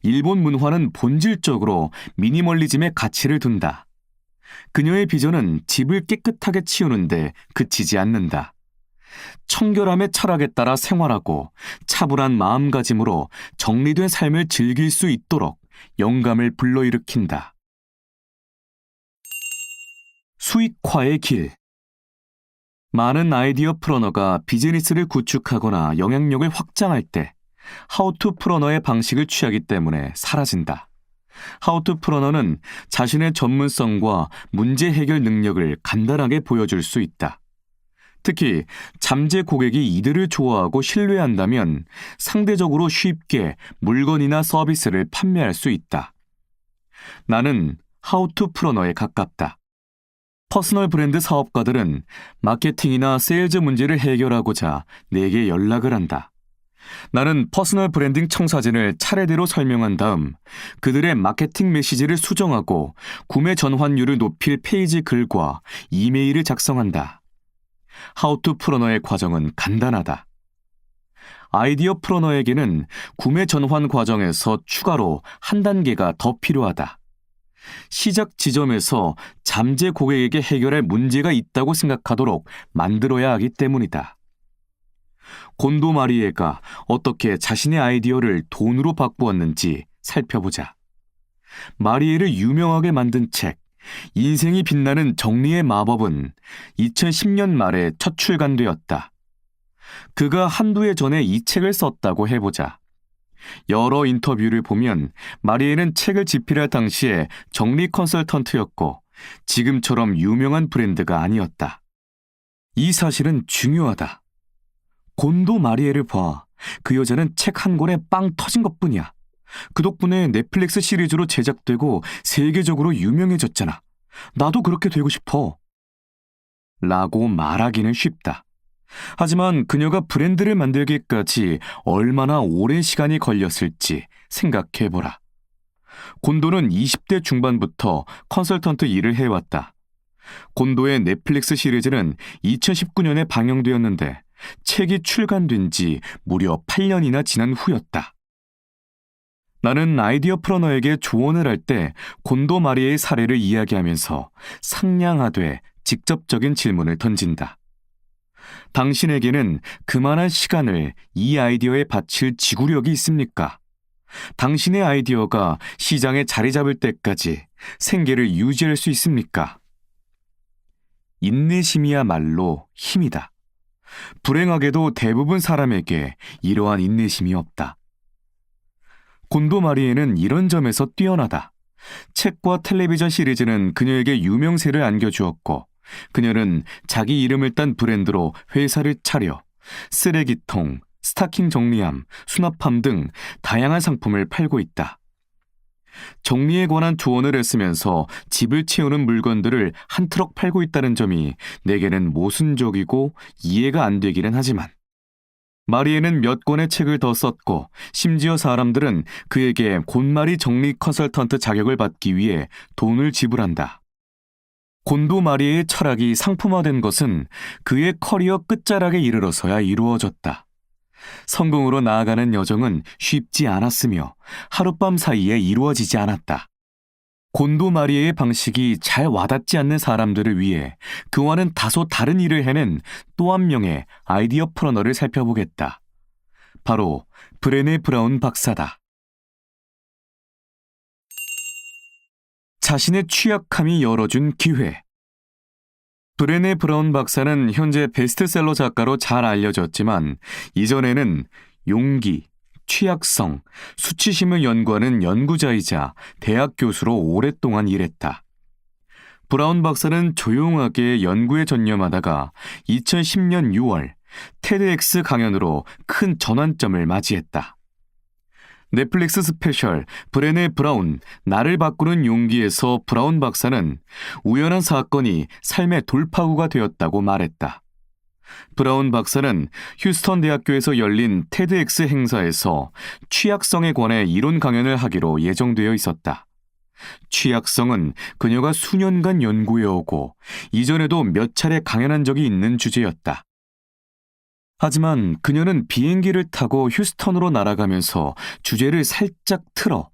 일본 문화는 본질적으로 미니멀리즘의 가치를 둔다. 그녀의 비전은 집을 깨끗하게 치우는데 그치지 않는다. 청결함의 철학에 따라 생활하고 차분한 마음가짐으로 정리된 삶을 즐길 수 있도록 영감을 불러일으킨다. 수익화의 길. 많은 아이디어 풀어너가 비즈니스를 구축하거나 영향력을 확장할 때 하우투 풀어너의 방식을 취하기 때문에 사라진다. 하우투 풀어너는 자신의 전문성과 문제 해결 능력을 간단하게 보여줄 수 있다. 특히 잠재 고객이 이들을 좋아하고 신뢰한다면 상대적으로 쉽게 물건이나 서비스를 판매할 수 있다. 나는 하우투 풀어너에 가깝다. 퍼스널 브랜드 사업가들은 마케팅이나 세일즈 문제를 해결하고자 내게 연락을 한다. 나는 퍼스널 브랜딩 청사진을 차례대로 설명한 다음 그들의 마케팅 메시지를 수정하고 구매 전환율을 높일 페이지 글과 이메일을 작성한다. 하우투 풀어너의 과정은 간단하다. 아이디어 플러너에게는 구매 전환 과정에서 추가로 한 단계가 더 필요하다. 시작 지점에서 잠재 고객에게 해결할 문제가 있다고 생각하도록 만들어야 하기 때문이다. 곤도 마리에가 어떻게 자신의 아이디어를 돈으로 바꾸었는지 살펴보자. 마리에를 유명하게 만든 책, 인생이 빛나는 정리의 마법은 2010년 말에 첫 출간되었다. 그가 한두 해 전에 이 책을 썼다고 해보자. 여러 인터뷰를 보면 마리에는 책을 집필할 당시에 정리 컨설턴트였고 지금처럼 유명한 브랜드가 아니었다. 이 사실은 중요하다. 곤도 마리에를 봐. 그 여자는 책 한 권에 빵 터진 것뿐이야. 그 덕분에 넷플릭스 시리즈로 제작되고 세계적으로 유명해졌잖아. 나도 그렇게 되고 싶어. 라고 말하기는 쉽다. 하지만 그녀가 브랜드를 만들기까지 얼마나 오랜 시간이 걸렸을지 생각해보라. 곤도는 20대 중반부터 컨설턴트 일을 해왔다. 곤도의 넷플릭스 시리즈는 2019년에 방영되었는데 책이 출간된 지 무려 8년이나 지난 후였다. 나는 아이디어 플러너에게 조언을 할 때 곤도 마리의 사례를 이야기하면서 상냥하되 직접적인 질문을 던진다. 당신에게는 그만한 시간을 이 아이디어에 바칠 지구력이 있습니까? 당신의 아이디어가 시장에 자리 잡을 때까지 생계를 유지할 수 있습니까? 인내심이야말로 힘이다. 불행하게도 대부분 사람에게 이러한 인내심이 없다. 곤도 마리에는 이런 점에서 뛰어나다. 책과 텔레비전 시리즈는 그녀에게 유명세를 안겨주었고 그녀는 자기 이름을 딴 브랜드로 회사를 차려 쓰레기통, 스타킹 정리함, 수납함 등 다양한 상품을 팔고 있다. 정리에 관한 조언을 했으면서 집을 채우는 물건들을 한 트럭 팔고 있다는 점이 내게는 모순적이고 이해가 안 되기는 하지만 마리에는 몇 권의 책을 더 썼고 심지어 사람들은 그에게 곤마리 정리 컨설턴트 자격을 받기 위해 돈을 지불한다. 곤도 마리에의 철학이 상품화된 것은 그의 커리어 끝자락에 이르러서야 이루어졌다. 성공으로 나아가는 여정은 쉽지 않았으며 하룻밤 사이에 이루어지지 않았다. 곤도 마리에의 방식이 잘 와닿지 않는 사람들을 위해 그와는 다소 다른 일을 해낸 또 한 명의 아이디어 플러너를 살펴보겠다. 바로 브레네 브라운 박사다. 자신의 취약함이 열어준 기회. 브레네 브라운 박사는 현재 베스트셀러 작가로 잘 알려졌지만 이전에는 용기, 취약성, 수치심을 연구하는 연구자이자 대학 교수로 오랫동안 일했다. 브라운 박사는 조용하게 연구에 전념하다가 2010년 6월 테드엑스 강연으로 큰 전환점을 맞이했다. 넷플릭스 스페셜 브레네 브라운, 나를 바꾸는 용기에서 브라운 박사는 우연한 사건이 삶의 돌파구가 되었다고 말했다. 브라운 박사는 휴스턴 대학교에서 열린 테드엑스 행사에서 취약성에 관해 이론 강연을 하기로 예정되어 있었다. 취약성은 그녀가 수년간 연구해오고 이전에도 몇 차례 강연한 적이 있는 주제였다. 하지만 그녀는 비행기를 타고 휴스턴으로 날아가면서 주제를 살짝 틀어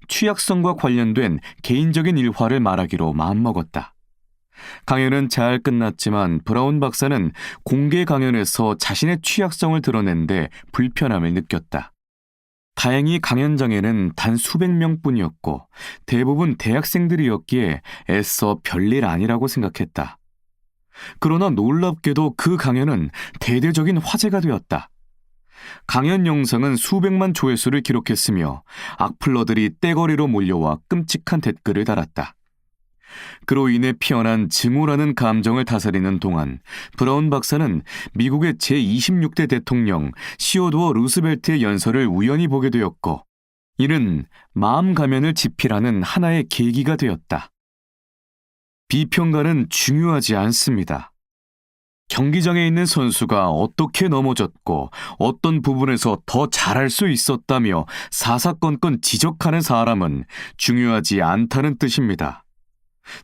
취약성과 관련된 개인적인 일화를 말하기로 마음먹었다. 강연은 잘 끝났지만 브라운 박사는 공개 강연에서 자신의 취약성을 드러낸데 불편함을 느꼈다. 다행히 강연장에는 단 수백 명뿐이었고 대부분 대학생들이었기에 애써 별일 아니라고 생각했다. 그러나 놀랍게도 그 강연은 대대적인 화제가 되었다. 강연 영상은 수백만 조회수를 기록했으며 악플러들이 떼거리로 몰려와 끔찍한 댓글을 달았다. 그로 인해 피어난 증오라는 감정을 다스리는 동안 브라운 박사는 미국의 제26대 대통령 시어도어 루스벨트의 연설을 우연히 보게 되었고 이는 마음 가면을 집필하는 하나의 계기가 되었다. 비평가는 중요하지 않습니다. 경기장에 있는 선수가 어떻게 넘어졌고 어떤 부분에서 더 잘할 수 있었다며 사사건건 지적하는 사람은 중요하지 않다는 뜻입니다.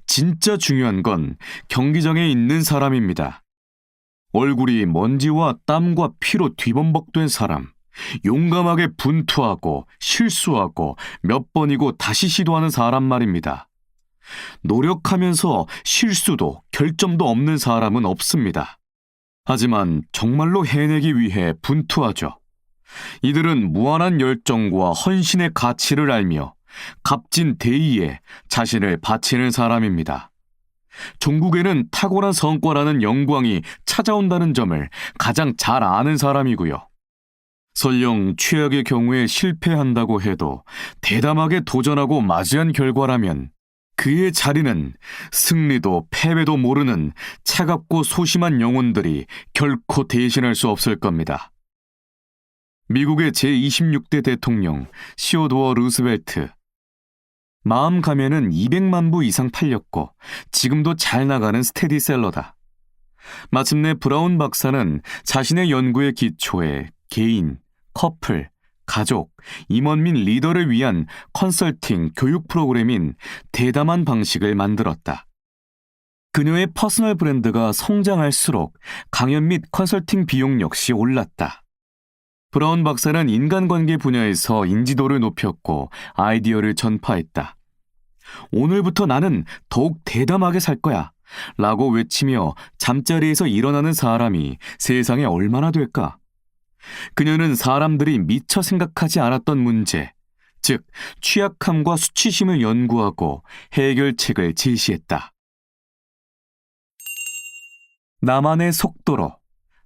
진짜 중요한 건 경기장에 있는 사람입니다. 얼굴이 먼지와 땀과 피로 뒤범벅된 사람, 용감하게 분투하고 실수하고 몇 번이고 다시 시도하는 사람 말입니다. 노력하면서 실수도 결점도 없는 사람은 없습니다. 하지만 정말로 해내기 위해 분투하죠. 이들은 무한한 열정과 헌신의 가치를 알며 값진 대의에 자신을 바치는 사람입니다. 종국에는 탁월한 성과라는 영광이 찾아온다는 점을 가장 잘 아는 사람이고요. 설령 최악의 경우에 실패한다고 해도 대담하게 도전하고 맞이한 결과라면 그의 자리는 승리도 패배도 모르는 차갑고 소심한 영혼들이 결코 대신할 수 없을 겁니다. 미국의 제26대 대통령 시오도어 루스벨트. 마음 가면은 200만 부 이상 팔렸고 지금도 잘 나가는 스테디셀러다. 마침내 브라운 박사는 자신의 연구의 기초에 개인, 커플, 가족, 임원 및 리더를 위한 컨설팅 교육 프로그램인 대담한 방식을 만들었다. 그녀의 퍼스널 브랜드가 성장할수록 강연 및 컨설팅 비용 역시 올랐다. 브라운 박사는 인간관계 분야에서 인지도를 높였고 아이디어를 전파했다. 오늘부터 나는 더욱 대담하게 살 거야 라고 외치며 잠자리에서 일어나는 사람이 세상에 얼마나 될까? 그녀는 사람들이 미처 생각하지 않았던 문제, 즉 취약함과 수치심을 연구하고 해결책을 제시했다. 나만의 속도로,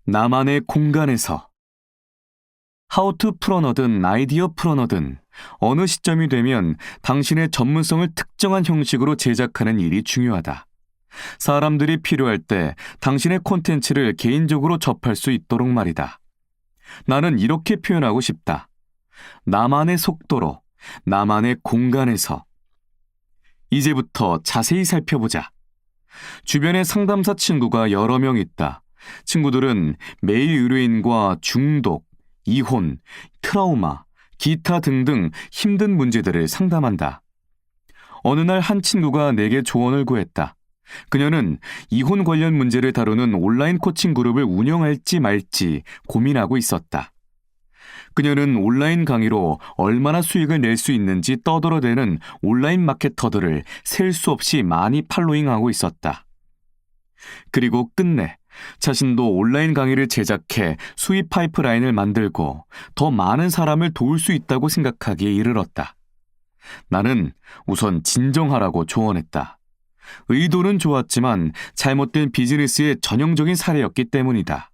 나만의 공간에서. 하우투 풀어넣든 아이디어 풀어넣든 어느 시점이 되면 당신의 전문성을 특정한 형식으로 제작하는 일이 중요하다. 사람들이 필요할 때 당신의 콘텐츠를 개인적으로 접할 수 있도록 말이다. 나는 이렇게 표현하고 싶다. 나만의 속도로, 나만의 공간에서. 이제부터 자세히 살펴보자. 주변에 상담사 친구가 여러 명 있다. 친구들은 매일 의뢰인과 중독, 이혼, 트라우마, 기타 등등 힘든 문제들을 상담한다. 어느 날 한 친구가 내게 조언을 구했다. 그녀는 이혼 관련 문제를 다루는 온라인 코칭 그룹을 운영할지 말지 고민하고 있었다. 그녀는 온라인 강의로 얼마나 수익을 낼 수 있는지 떠들어대는 온라인 마케터들을 셀 수 없이 많이 팔로잉하고 있었다. 그리고 끝내 자신도 온라인 강의를 제작해 수입 파이프라인을 만들고 더 많은 사람을 도울 수 있다고 생각하기에 이르렀다. 나는 우선 진정하라고 조언했다. 의도는 좋았지만 잘못된 비즈니스의 전형적인 사례였기 때문이다.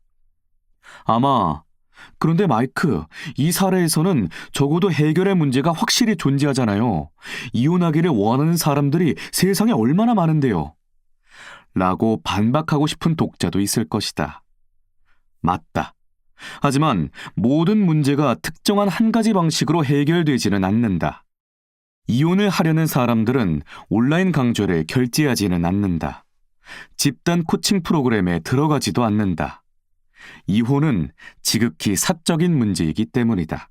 그런데 마이크, 이 사례에서는 적어도 해결의 문제가 확실히 존재하잖아요. 이혼하기를 원하는 사람들이 세상에 얼마나 많은데요. 라고 반박하고 싶은 독자도 있을 것이다. 맞다. 하지만 모든 문제가 특정한 한 가지 방식으로 해결되지는 않는다. 이혼을 하려는 사람들은 온라인 강좌를 결제하지는 않는다. 집단 코칭 프로그램에 들어가지도 않는다. 이혼은 지극히 사적인 문제이기 때문이다.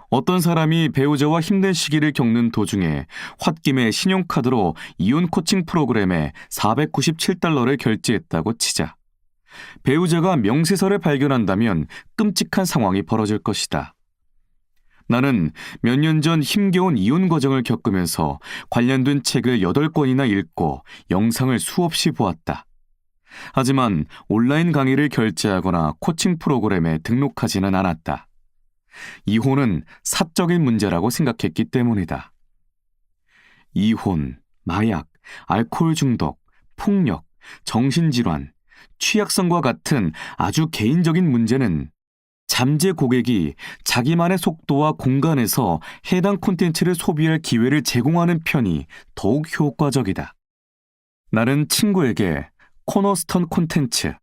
어떤 사람이 배우자와 힘든 시기를 겪는 도중에 홧김에 신용카드로 이혼 코칭 프로그램에 $497를 결제했다고 치자. 배우자가 명세서를 발견한다면 끔찍한 상황이 벌어질 것이다. 나는 몇 년 전 힘겨운 이혼 과정을 겪으면서 관련된 책을 8권이나 읽고 영상을 수없이 보았다. 하지만 온라인 강의를 결제하거나 코칭 프로그램에 등록하지는 않았다. 이혼은 사적인 문제라고 생각했기 때문이다. 이혼, 마약, 알코올 중독, 폭력, 정신질환, 취약성과 같은 아주 개인적인 문제는 잠재 고객이 자기만의 속도와 공간에서 해당 콘텐츠를 소비할 기회를 제공하는 편이 더욱 효과적이다. 나는 친구에게 코너스톤 콘텐츠,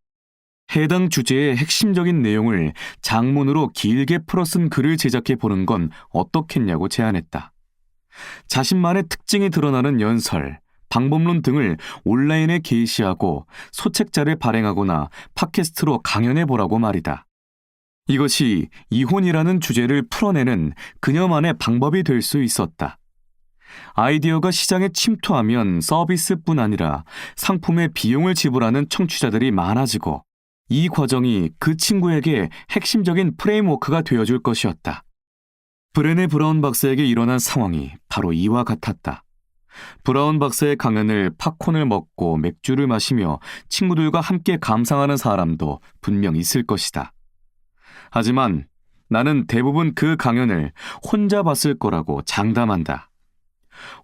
해당 주제의 핵심적인 내용을 장문으로 길게 풀어 쓴 글을 제작해 보는 건 어떻겠냐고 제안했다. 자신만의 특징이 드러나는 연설, 방법론 등을 온라인에 게시하고 소책자를 발행하거나 팟캐스트로 강연해 보라고 말이다. 이것이 이혼이라는 주제를 풀어내는 그녀만의 방법이 될 수 있었다. 아이디어가 시장에 침투하면 서비스뿐 아니라 상품의 비용을 지불하는 청취자들이 많아지고 이 과정이 그 친구에게 핵심적인 프레임워크가 되어줄 것이었다. 브레네 브라운 박사에게 일어난 상황이 바로 이와 같았다. 브라운 박사의 강연을 팝콘을 먹고 맥주를 마시며 친구들과 함께 감상하는 사람도 분명 있을 것이다. 하지만 나는 대부분 그 강연을 혼자 봤을 거라고 장담한다.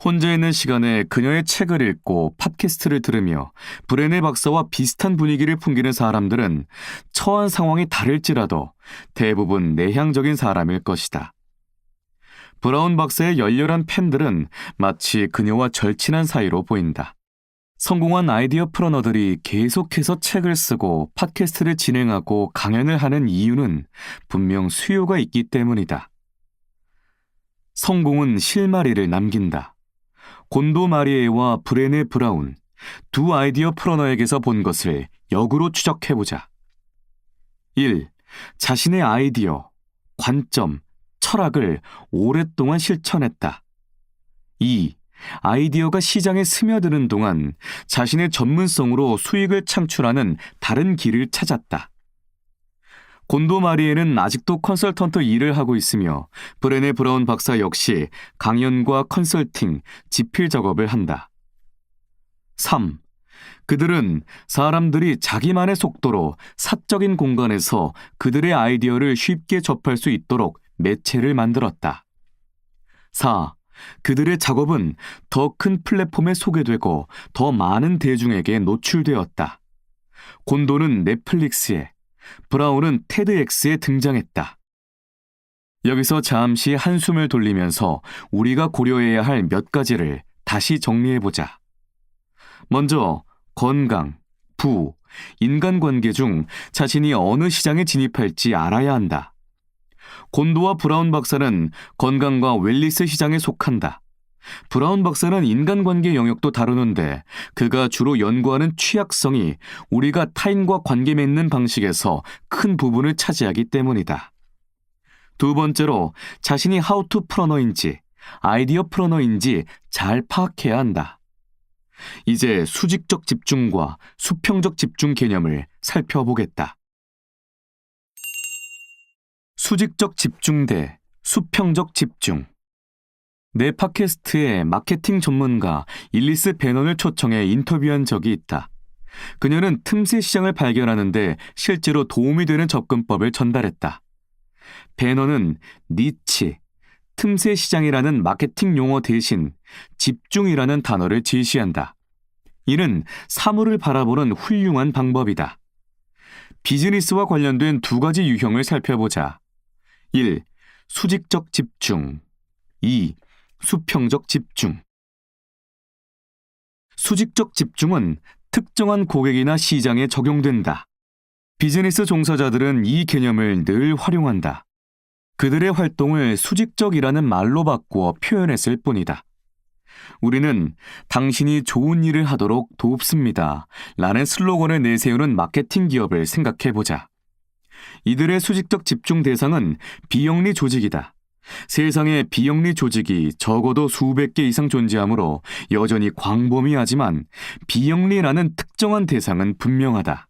혼자 있는 시간에 그녀의 책을 읽고 팟캐스트를 들으며 브레네 박사와 비슷한 분위기를 풍기는 사람들은 처한 상황이 다를지라도 대부분 내향적인 사람일 것이다. 브라운 박사의 열렬한 팬들은 마치 그녀와 절친한 사이로 보인다. 성공한 아이디어 플러너들이 계속해서 책을 쓰고 팟캐스트를 진행하고 강연을 하는 이유는 분명 수요가 있기 때문이다. 성공은 실마리를 남긴다. 곤도 마리에와 브레네 브라운, 두 아이디어 플러너에게서 본 것을 역으로 추적해보자. 1. 자신의 아이디어, 관점, 철학을 오랫동안 실천했다. 2. 아이디어가 시장에 스며드는 동안 자신의 전문성으로 수익을 창출하는 다른 길을 찾았다. 곤도 마리에는 아직도 컨설턴트 일을 하고 있으며 브레네 브라운 박사 역시 강연과 컨설팅, 지필 작업을 한다. 3. 그들은 사람들이 자기만의 속도로 사적인 공간에서 그들의 아이디어를 쉽게 접할 수 있도록 매체를 만들었다. 4. 그들의 작업은 더 큰 플랫폼에 소개되고 더 많은 대중에게 노출되었다. 곤도는 넷플릭스에, 브라운은 테드엑스에 등장했다. 여기서 잠시 한숨을 돌리면서 우리가 고려해야 할 몇 가지를 다시 정리해보자. 먼저 건강, 부, 인간관계 중 자신이 어느 시장에 진입할지 알아야 한다. 곤도와 브라운 박사는 건강과 웰니스 시장에 속한다. 브라운 박사는 인간관계 영역도 다루는데 그가 주로 연구하는 취약성이 우리가 타인과 관계 맺는 방식에서 큰 부분을 차지하기 때문이다. 두 번째로 자신이 하우투 플러너인지 아이디어 플러너인지 잘 파악해야 한다. 이제 수직적 집중과 수평적 집중 개념을 살펴보겠다. 수직적 집중 대 수평적 집중. 내 팟캐스트에 마케팅 전문가 일리스 베넌을 초청해 인터뷰한 적이 있다. 그녀는 틈새 시장을 발견하는데 실제로 도움이 되는 접근법을 전달했다. 베넌은 니치, 틈새 시장이라는 마케팅 용어 대신 집중이라는 단어를 제시한다. 이는 사물을 바라보는 훌륭한 방법이다. 비즈니스와 관련된 두 가지 유형을 살펴보자. 1. 수직적 집중. 2. 수평적 집중. 수직적 집중은 특정한 고객이나 시장에 적용된다. 비즈니스 종사자들은 이 개념을 늘 활용한다. 그들의 활동을 수직적이라는 말로 바꾸어 표현했을 뿐이다. 우리는 당신이 좋은 일을 하도록 돕습니다 라는 슬로건을 내세우는 마케팅 기업을 생각해보자. 이들의 수직적 집중 대상은 비영리 조직이다. 세상에 비영리 조직이 적어도 수백 개 이상 존재하므로 여전히 광범위하지만 비영리라는 특정한 대상은 분명하다.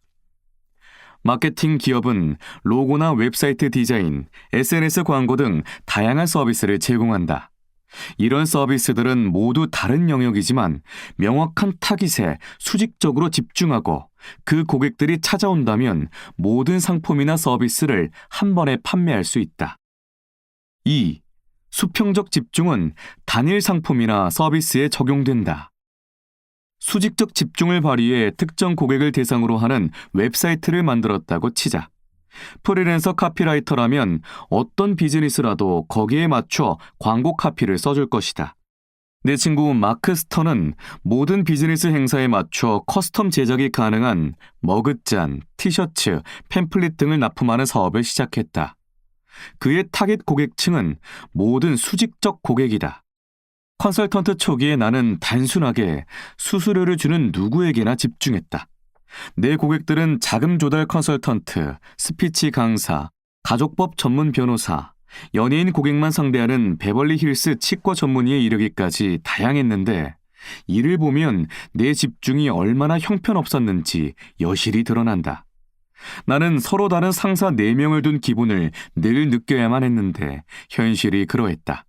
마케팅 기업은 로고나 웹사이트 디자인, SNS 광고 등 다양한 서비스를 제공한다. 이런 서비스들은 모두 다른 영역이지만 명확한 타깃에 수직적으로 집중하고 그 고객들이 찾아온다면 모든 상품이나 서비스를 한 번에 판매할 수 있다. 2. 수평적 집중은 단일 상품이나 서비스에 적용된다. 수직적 집중을 발휘해 특정 고객을 대상으로 하는 웹사이트를 만들었다고 치자. 프리랜서 카피라이터라면 어떤 비즈니스라도 거기에 맞춰 광고 카피를 써줄 것이다. 내 친구 마크 스턴은 모든 비즈니스 행사에 맞춰 커스텀 제작이 가능한 머그잔, 티셔츠, 팸플릿 등을 납품하는 사업을 시작했다. 그의 타겟 고객층은 모든 수직적 고객이다. 컨설턴트 초기에 나는 단순하게 수수료를 주는 누구에게나 집중했다. 내 고객들은 자금 조달 컨설턴트, 스피치 강사, 가족법 전문 변호사, 연예인 고객만 상대하는 베벌리 힐스 치과 전문의에 이르기까지 다양했는데 이를 보면 내 집중이 얼마나 형편없었는지 여실히 드러난다. 나는 서로 다른 상사 4명을 둔 기분을 늘 느껴야만 했는데 현실이 그러했다.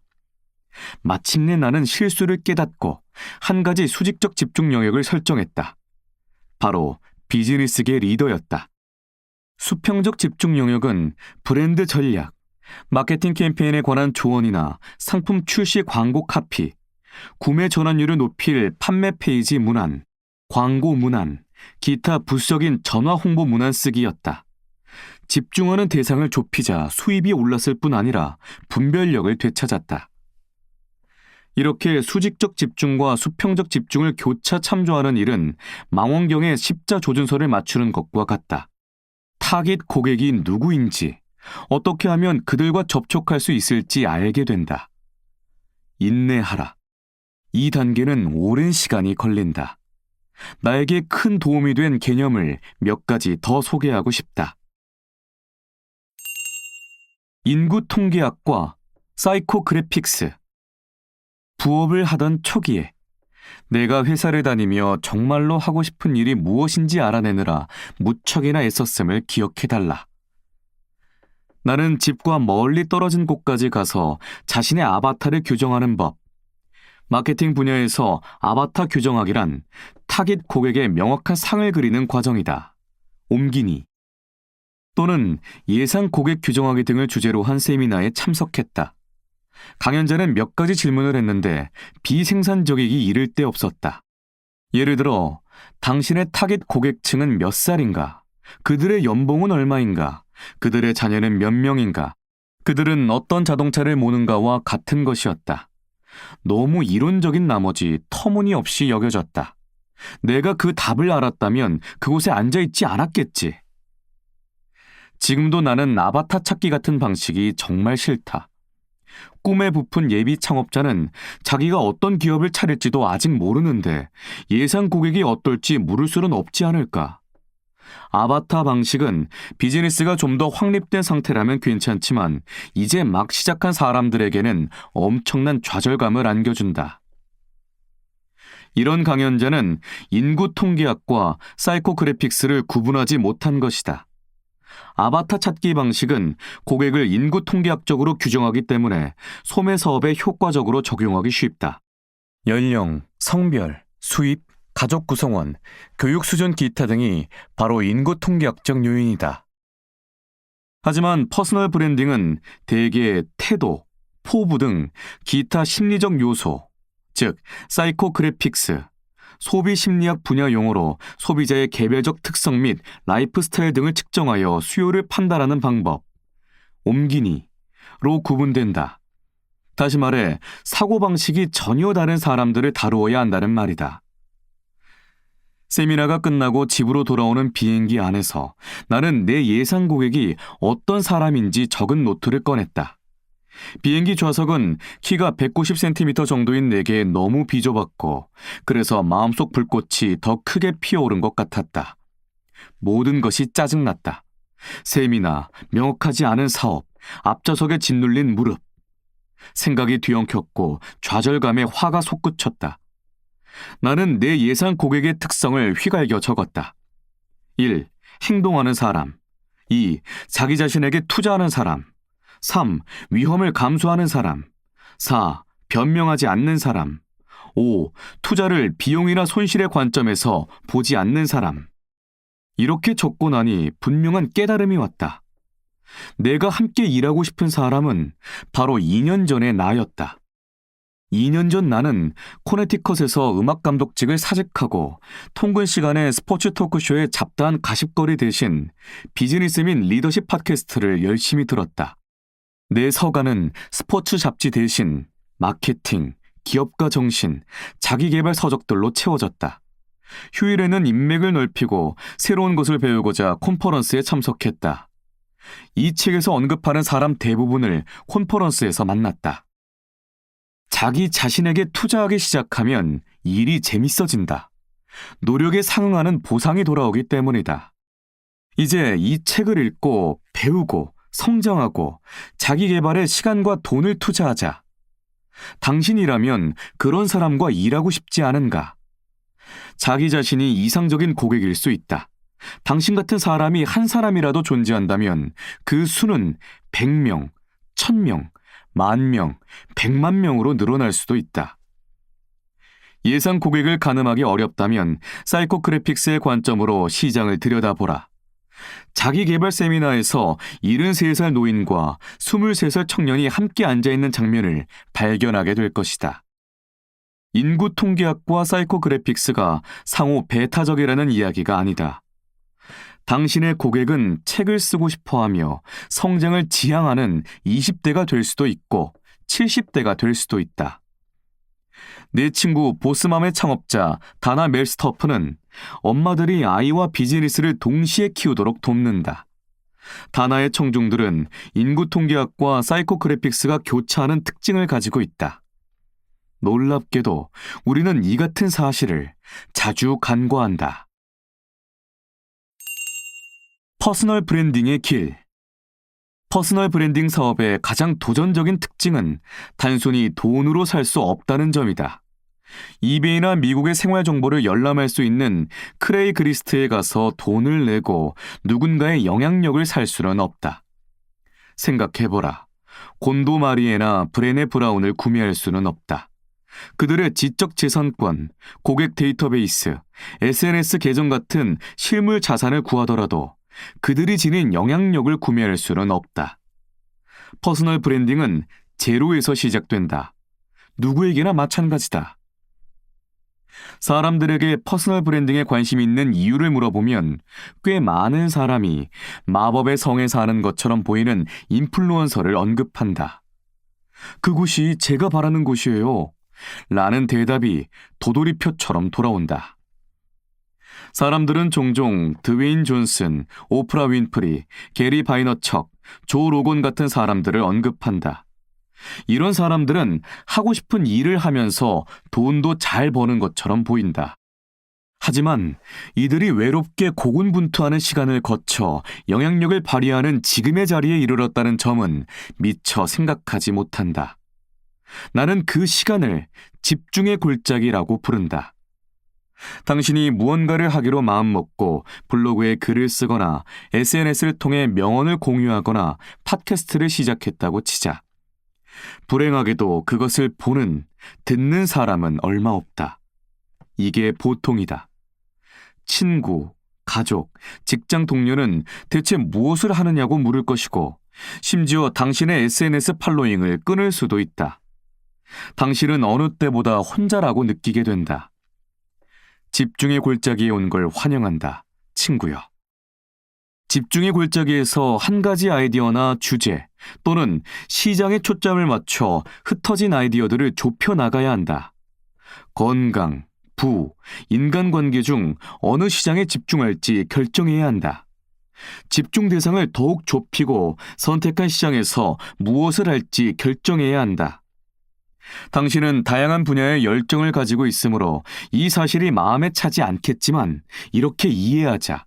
마침내 나는 실수를 깨닫고 한 가지 수직적 집중 영역을 설정했다. 바로 비즈니스계 리더였다. 수평적 집중 영역은 브랜드 전략, 마케팅 캠페인에 관한 조언이나 상품 출시 광고 카피, 구매 전환율을 높일 판매 페이지 문안, 광고 문안, 기타 부수적인 전화 홍보 문안 쓰기였다. 집중하는 대상을 좁히자 수입이 올랐을 뿐 아니라 분별력을 되찾았다. 이렇게 수직적 집중과 수평적 집중을 교차 참조하는 일은 망원경에 십자 조준선을 맞추는 것과 같다. 타깃 고객이 누구인지, 어떻게 하면 그들과 접촉할 수 있을지 알게 된다. 인내하라. 이 단계는 오랜 시간이 걸린다. 나에게 큰 도움이 된 개념을 몇 가지 더 소개하고 싶다. 인구 통계학과 사이코그래픽스. 부업을 하던 초기에 내가 회사를 다니며 정말로 하고 싶은 일이 무엇인지 알아내느라 무척이나 애썼음을 기억해달라. 나는 집과 멀리 떨어진 곳까지 가서 자신의 아바타를 규정하는 법, 마케팅 분야에서 아바타 규정하기란 타깃 고객의 명확한 상을 그리는 과정이다. 옮기니 또는 예상 고객 규정하기 등을 주제로 한 세미나에 참석했다. 강연자는 몇 가지 질문을 했는데 비생산적이기 이를 데 없었다. 예를 들어 당신의 타깃 고객층은 몇 살인가? 그들의 연봉은 얼마인가? 그들의 자녀는 몇 명인가? 그들은 어떤 자동차를 모는가와 같은 것이었다. 너무 이론적인 나머지 터무니없이 여겨졌다. 내가 그 답을 알았다면 그곳에 앉아있지 않았겠지. 지금도 나는 아바타 찾기 같은 방식이 정말 싫다. 꿈에 부푼 예비 창업자는 자기가 어떤 기업을 차릴지도 아직 모르는데 예상 고객이 어떨지 물을 수는 없지 않을까. 아바타 방식은 비즈니스가 좀 더 확립된 상태라면 괜찮지만 이제 막 시작한 사람들에게는 엄청난 좌절감을 안겨준다. 이런 강연자는 인구 통계학과 사이코그래픽스를 구분하지 못한 것이다. 아바타 찾기 방식은 고객을 인구 통계학적으로 규정하기 때문에 소매 사업에 효과적으로 적용하기 쉽다. 연령, 성별, 수입, 가족 구성원, 교육 수준 기타 등이 바로 인구 통계학적 요인이다. 하지만 퍼스널 브랜딩은 대개 태도, 포부 등 기타 심리적 요소, 즉 사이코그래픽스, 소비 심리학 분야 용어로 소비자의 개별적 특성 및 라이프 스타일 등을 측정하여 수요를 판단하는 방법, 옮기니로 구분된다. 다시 말해 사고방식이 전혀 다른 사람들을 다루어야 한다는 말이다. 세미나가 끝나고 집으로 돌아오는 비행기 안에서 나는 내 예상 고객이 어떤 사람인지 적은 노트를 꺼냈다. 비행기 좌석은 키가 190cm 정도인 내게 너무 비좁았고 그래서 마음속 불꽃이 더 크게 피어오른 것 같았다. 모든 것이 짜증났다. 세미나, 명확하지 않은 사업, 앞좌석에 짓눌린 무릎. 생각이 뒤엉켰고 좌절감에 화가 솟구쳤다. 나는 내 예상 고객의 특성을 휘갈겨 적었다. 1. 행동하는 사람. 2. 자기 자신에게 투자하는 사람. 3. 위험을 감수하는 사람. 4. 변명하지 않는 사람. 5. 투자를 비용이나 손실의 관점에서 보지 않는 사람. 이렇게 적고 나니 분명한 깨달음이 왔다. 내가 함께 일하고 싶은 사람은 바로 2년 전의 나였다. 2년 전 나는 코네티컷에서 음악감독직을 사직하고 통근 시간에 스포츠 토크쇼에 잡다한 가십거리 대신 비즈니스 및 리더십 팟캐스트를 열심히 들었다. 내 서간은 스포츠 잡지 대신 마케팅, 기업가 정신, 자기개발 서적들로 채워졌다. 휴일에는 인맥을 넓히고 새로운 것을 배우고자 콘퍼런스에 참석했다. 이 책에서 언급하는 사람 대부분을 콘퍼런스에서 만났다. 자기 자신에게 투자하기 시작하면 일이 재밌어진다. 노력에 상응하는 보상이 돌아오기 때문이다. 이제 이 책을 읽고 배우고 성장하고 자기 개발에 시간과 돈을 투자하자. 당신이라면 그런 사람과 일하고 싶지 않은가? 자기 자신이 이상적인 고객일 수 있다. 당신 같은 사람이 한 사람이라도 존재한다면 그 수는 100명, 1000명, 10,000명, 100만 명으로 늘어날 수도 있다. 예상 고객을 가늠하기 어렵다면 사이코그래픽스의 관점으로 시장을 들여다보라. 자기개발 세미나에서 73살 노인과 23살 청년이 함께 앉아있는 장면을 발견하게 될 것이다. 인구 통계학과 사이코그래픽스가 상호 배타적이라는 이야기가 아니다. 당신의 고객은 책을 쓰고 싶어하며 성장을 지향하는 20대가 될 수도 있고 70대가 될 수도 있다. 내 친구 보스맘의 창업자 다나 멜스터프는 엄마들이 아이와 비즈니스를 동시에 키우도록 돕는다. 다나의 청중들은 인구통계학과 사이코그래픽스가 교차하는 특징을 가지고 있다. 놀랍게도 우리는 이 같은 사실을 자주 간과한다. 퍼스널 브랜딩의 길. 퍼스널 브랜딩 사업의 가장 도전적인 특징은 단순히 돈으로 살 수 없다는 점이다. 이베이나 미국의 생활 정보를 열람할 수 있는 크레이그리스트에 가서 돈을 내고 누군가의 영향력을 살 수는 없다. 생각해보라. 곤도 마리에나 브레네 브라운을 구매할 수는 없다. 그들의 지적 재산권, 고객 데이터베이스, SNS 계정 같은 실물 자산을 구하더라도 그들이 지닌 영향력을 구매할 수는 없다. 퍼스널 브랜딩은 제로에서 시작된다. 누구에게나 마찬가지다. 사람들에게 퍼스널 브랜딩에 관심이 있는 이유를 물어보면 꽤 많은 사람이 마법의 성에 사는 것처럼 보이는 인플루언서를 언급한다. 그곳이 제가 바라는 곳이에요. 라는 대답이 도돌이표처럼 돌아온다. 사람들은 종종 드웨인 존슨, 오프라 윈프리, 게리 바이너척, 조 로건 같은 사람들을 언급한다. 이런 사람들은 하고 싶은 일을 하면서 돈도 잘 버는 것처럼 보인다. 하지만 이들이 외롭게 고군분투하는 시간을 거쳐 영향력을 발휘하는 지금의 자리에 이르렀다는 점은 미처 생각하지 못한다. 나는 그 시간을 집중의 골짜기라고 부른다. 당신이 무언가를 하기로 마음먹고 블로그에 글을 쓰거나 SNS를 통해 명언을 공유하거나 팟캐스트를 시작했다고 치자. 불행하게도 그것을 보는, 듣는 사람은 얼마 없다. 이게 보통이다. 친구, 가족, 직장 동료는 대체 무엇을 하느냐고 물을 것이고 심지어 당신의 SNS 팔로잉을 끊을 수도 있다. 당신은 어느 때보다 혼자라고 느끼게 된다. 집중의 골짜기에 온 걸 환영한다, 친구여. 집중의 골짜기에서 한 가지 아이디어나 주제 또는 시장에 초점을 맞춰 흩어진 아이디어들을 좁혀 나가야 한다. 건강, 부, 인간관계 중 어느 시장에 집중할지 결정해야 한다. 집중 대상을 더욱 좁히고 선택한 시장에서 무엇을 할지 결정해야 한다. 당신은 다양한 분야의 열정을 가지고 있으므로 이 사실이 마음에 차지 않겠지만 이렇게 이해하자.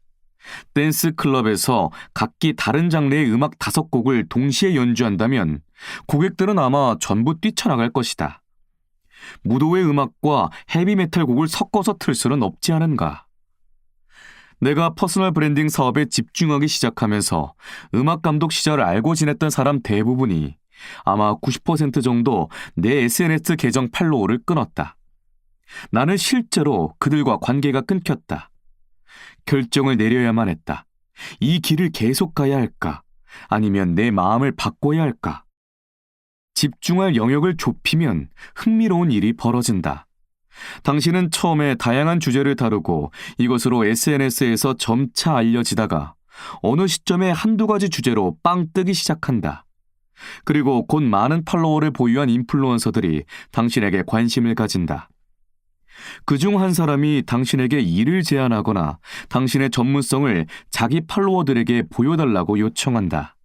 댄스 클럽에서 각기 다른 장르의 음악 5곡을 동시에 연주한다면 고객들은 아마 전부 뛰쳐나갈 것이다. 무도회 음악과 헤비메탈 곡을 섞어서 틀 수는 없지 않은가. 내가 퍼스널 브랜딩 사업에 집중하기 시작하면서 음악 감독 시절을 알고 지냈던 사람 대부분이 아마 90% 정도 내 SNS 계정 팔로우를 끊었다. 나는 실제로 그들과 관계가 끊겼다. 결정을 내려야만 했다. 이 길을 계속 가야 할까? 아니면 내 마음을 바꿔야 할까? 집중할 영역을 좁히면 흥미로운 일이 벌어진다. 당신은 처음에 다양한 주제를 다루고 이것으로 SNS에서 점차 알려지다가 어느 시점에 한두 가지 주제로 빵 뜨기 시작한다. 그리고 곧 많은 팔로워를 보유한 인플루언서들이 당신에게 관심을 가진다. 그중 한 사람이 당신에게 일을 제안하거나 당신의 전문성을 자기 팔로워들에게 보여달라고 요청한다.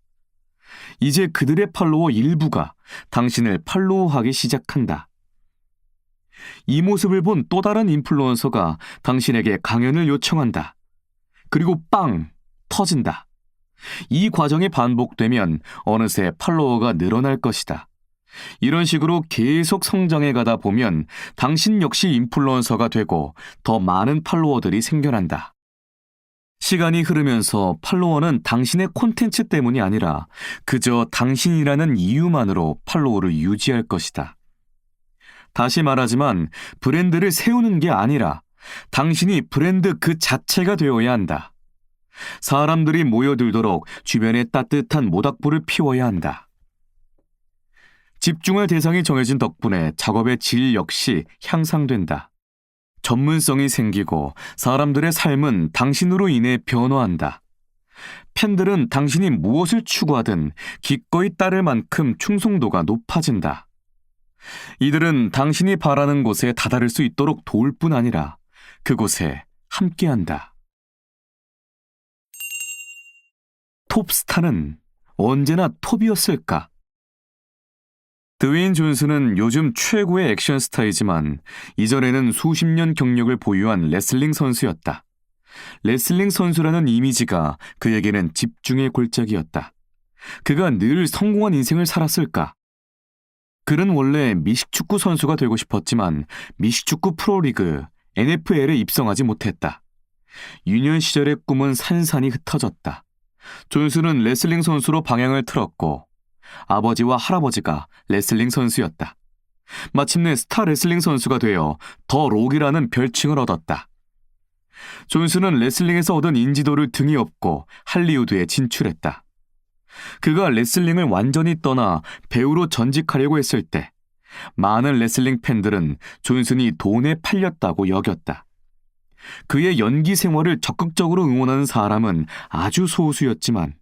이제 그들의 팔로워 일부가 당신을 팔로우하기 시작한다. 이 모습을 본 또 다른 인플루언서가 당신에게 강연을 요청한다. 그리고 빵! 터진다. 이 과정이 반복되면 어느새 팔로워가 늘어날 것이다. 이런 식으로 계속 성장해 가다 보면 당신 역시 인플루언서가 되고 더 많은 팔로워들이 생겨난다. 시간이 흐르면서 팔로워는 당신의 콘텐츠 때문이 아니라 그저 당신이라는 이유만으로 팔로워를 유지할 것이다. 다시 말하지만 브랜드를 세우는 게 아니라 당신이 브랜드 그 자체가 되어야 한다. 사람들이 모여들도록 주변에 따뜻한 모닥불을 피워야 한다. 집중할 대상이 정해진 덕분에 작업의 질 역시 향상된다. 전문성이 생기고 사람들의 삶은 당신으로 인해 변화한다. 팬들은 당신이 무엇을 추구하든 기꺼이 따를 만큼 충성도가 높아진다. 이들은 당신이 바라는 곳에 다다를 수 있도록 도울 뿐 아니라 그곳에 함께한다. 톱스타는 언제나 톱이었을까? 드웨인 존슨은 요즘 최고의 액션 스타이지만 이전에는 수십 년 경력을 보유한 레슬링 선수였다. 레슬링 선수라는 이미지가 그에게는 집중의 골짜기였다. 그가 늘 성공한 인생을 살았을까? 그는 원래 미식축구 선수가 되고 싶었지만 미식축구 프로리그 NFL에 입성하지 못했다. 유년 시절의 꿈은 산산이 흩어졌다. 존슨은 레슬링 선수로 방향을 틀었고 아버지와 할아버지가 레슬링 선수였다. 마침내 스타 레슬링 선수가 되어 더 록이라는 별칭을 얻었다. 존슨은 레슬링에서 얻은 인지도를 등에 업고 할리우드에 진출했다. 그가 레슬링을 완전히 떠나 배우로 전직하려고 했을 때 많은 레슬링 팬들은 존슨이 돈에 팔렸다고 여겼다. 그의 연기 생활을 적극적으로 응원하는 사람은 아주 소수였지만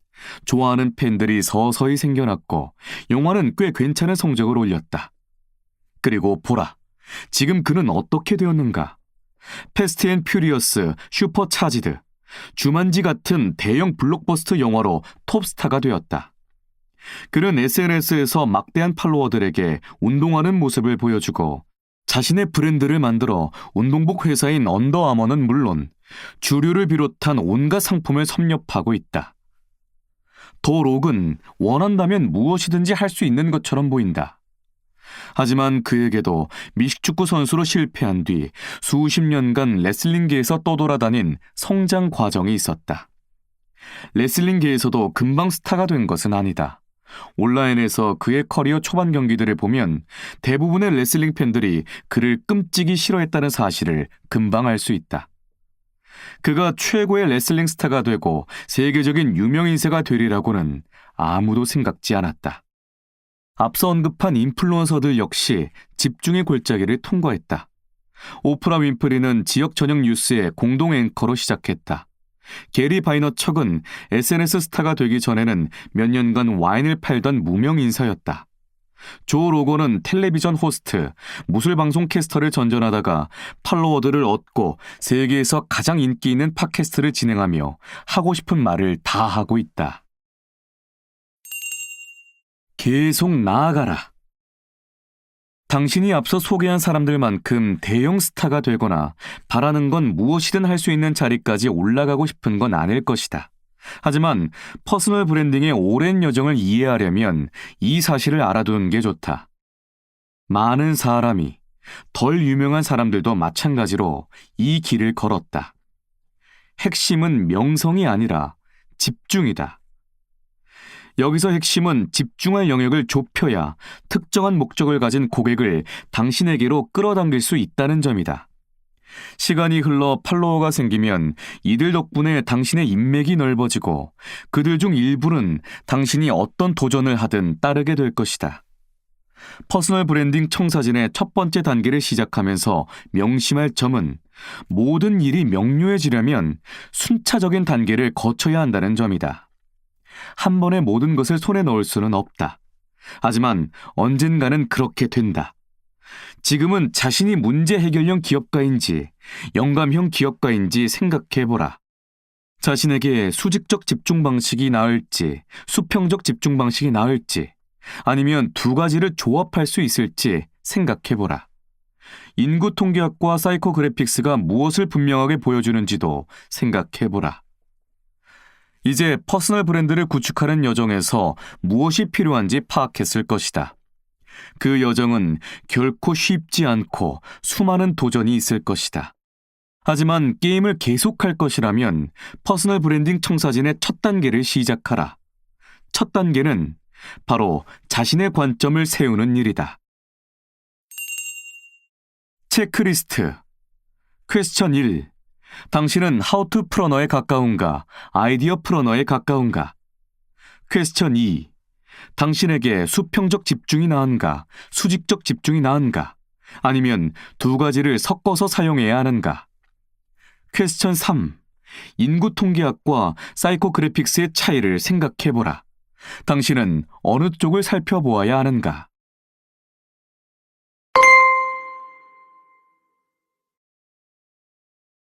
좋아하는 팬들이 서서히 생겨났고 영화는 꽤 괜찮은 성적을 올렸다. 그리고 보라, 지금 그는 어떻게 되었는가? 패스트 앤 퓨리어스, 슈퍼차지드, 주만지 같은 대형 블록버스터 영화로 톱스타가 되었다. 그는 SNS에서 막대한 팔로워들에게 운동하는 모습을 보여주고 자신의 브랜드를 만들어 운동복 회사인 언더아머는 물론 주류를 비롯한 온갖 상품을 섭렵하고 있다. 더 록은 원한다면 무엇이든지 할 수 있는 것처럼 보인다. 하지만 그에게도 미식축구 선수로 실패한 뒤 수십 년간 레슬링계에서 떠돌아다닌 성장 과정이 있었다. 레슬링계에서도 금방 스타가 된 것은 아니다. 온라인에서 그의 커리어 초반 경기들을 보면 대부분의 레슬링 팬들이 그를 끔찍이 싫어했다는 사실을 금방 알 수 있다. 그가 최고의 레슬링 스타가 되고 세계적인 유명 인사가 되리라고는 아무도 생각지 않았다. 앞서 언급한 인플루언서들 역시 집중의 골짜기를 통과했다. 오프라 윈프리는 지역 전용 뉴스의 공동 앵커로 시작했다. 게리 바이너척은 SNS 스타가 되기 전에는 몇 년간 와인을 팔던 무명 인사였다. 조 로건은 텔레비전 호스트, 무술방송 캐스터를 전전하다가 팔로워들을 얻고 세계에서 가장 인기 있는 팟캐스트를 진행하며 하고 싶은 말을 다 하고 있다. 계속 나아가라. 당신이 앞서 소개한 사람들만큼 대형 스타가 되거나 바라는 건 무엇이든 할 수 있는 자리까지 올라가고 싶은 건 아닐 것이다. 하지만 퍼스널 브랜딩의 오랜 여정을 이해하려면 이 사실을 알아두는 게 좋다. 많은 사람이, 덜 유명한 사람들도 마찬가지로 이 길을 걸었다. 핵심은 명성이 아니라 집중이다. 여기서 핵심은 집중할 영역을 좁혀야 특정한 목적을 가진 고객을 당신에게로 끌어당길 수 있다는 점이다. 시간이 흘러 팔로워가 생기면 이들 덕분에 당신의 인맥이 넓어지고 그들 중 일부는 당신이 어떤 도전을 하든 따르게 될 것이다. 퍼스널 브랜딩 청사진의 첫 번째 단계를 시작하면서 명심할 점은 모든 일이 명료해지려면 순차적인 단계를 거쳐야 한다는 점이다. 한 번에 모든 것을 손에 넣을 수는 없다. 하지만 언젠가는 그렇게 된다. 지금은 자신이 문제 해결형 기업가인지 영감형 기업가인지 생각해보라. 자신에게 수직적 집중 방식이 나을지 수평적 집중 방식이 나을지 아니면 두 가지를 조합할 수 있을지 생각해보라. 인구 통계학과 사이코그래픽스가 무엇을 분명하게 보여주는지도 생각해보라. 이제 퍼스널 브랜드를 구축하는 여정에서 무엇이 필요한지 파악했을 것이다. 그 여정은 결코 쉽지 않고 수많은 도전이 있을 것이다. 하지만 게임을 계속할 것이라면 퍼스널 브랜딩 청사진의 첫 단계를 시작하라. 첫 단계는 바로 자신의 관점을 세우는 일이다. 체크리스트. 퀘스천 1. 당신은 하우투 플러너에 가까운가, 아이디어 플러너에 가까운가? 퀘스천 2. 당신에게 수평적 집중이 나은가, 수직적 집중이 나은가? 아니면 두 가지를 섞어서 사용해야 하는가? 퀘스천 3. 인구 통계학과 사이코그래픽스의 차이를 생각해보라. 당신은 어느 쪽을 살펴보아야 하는가?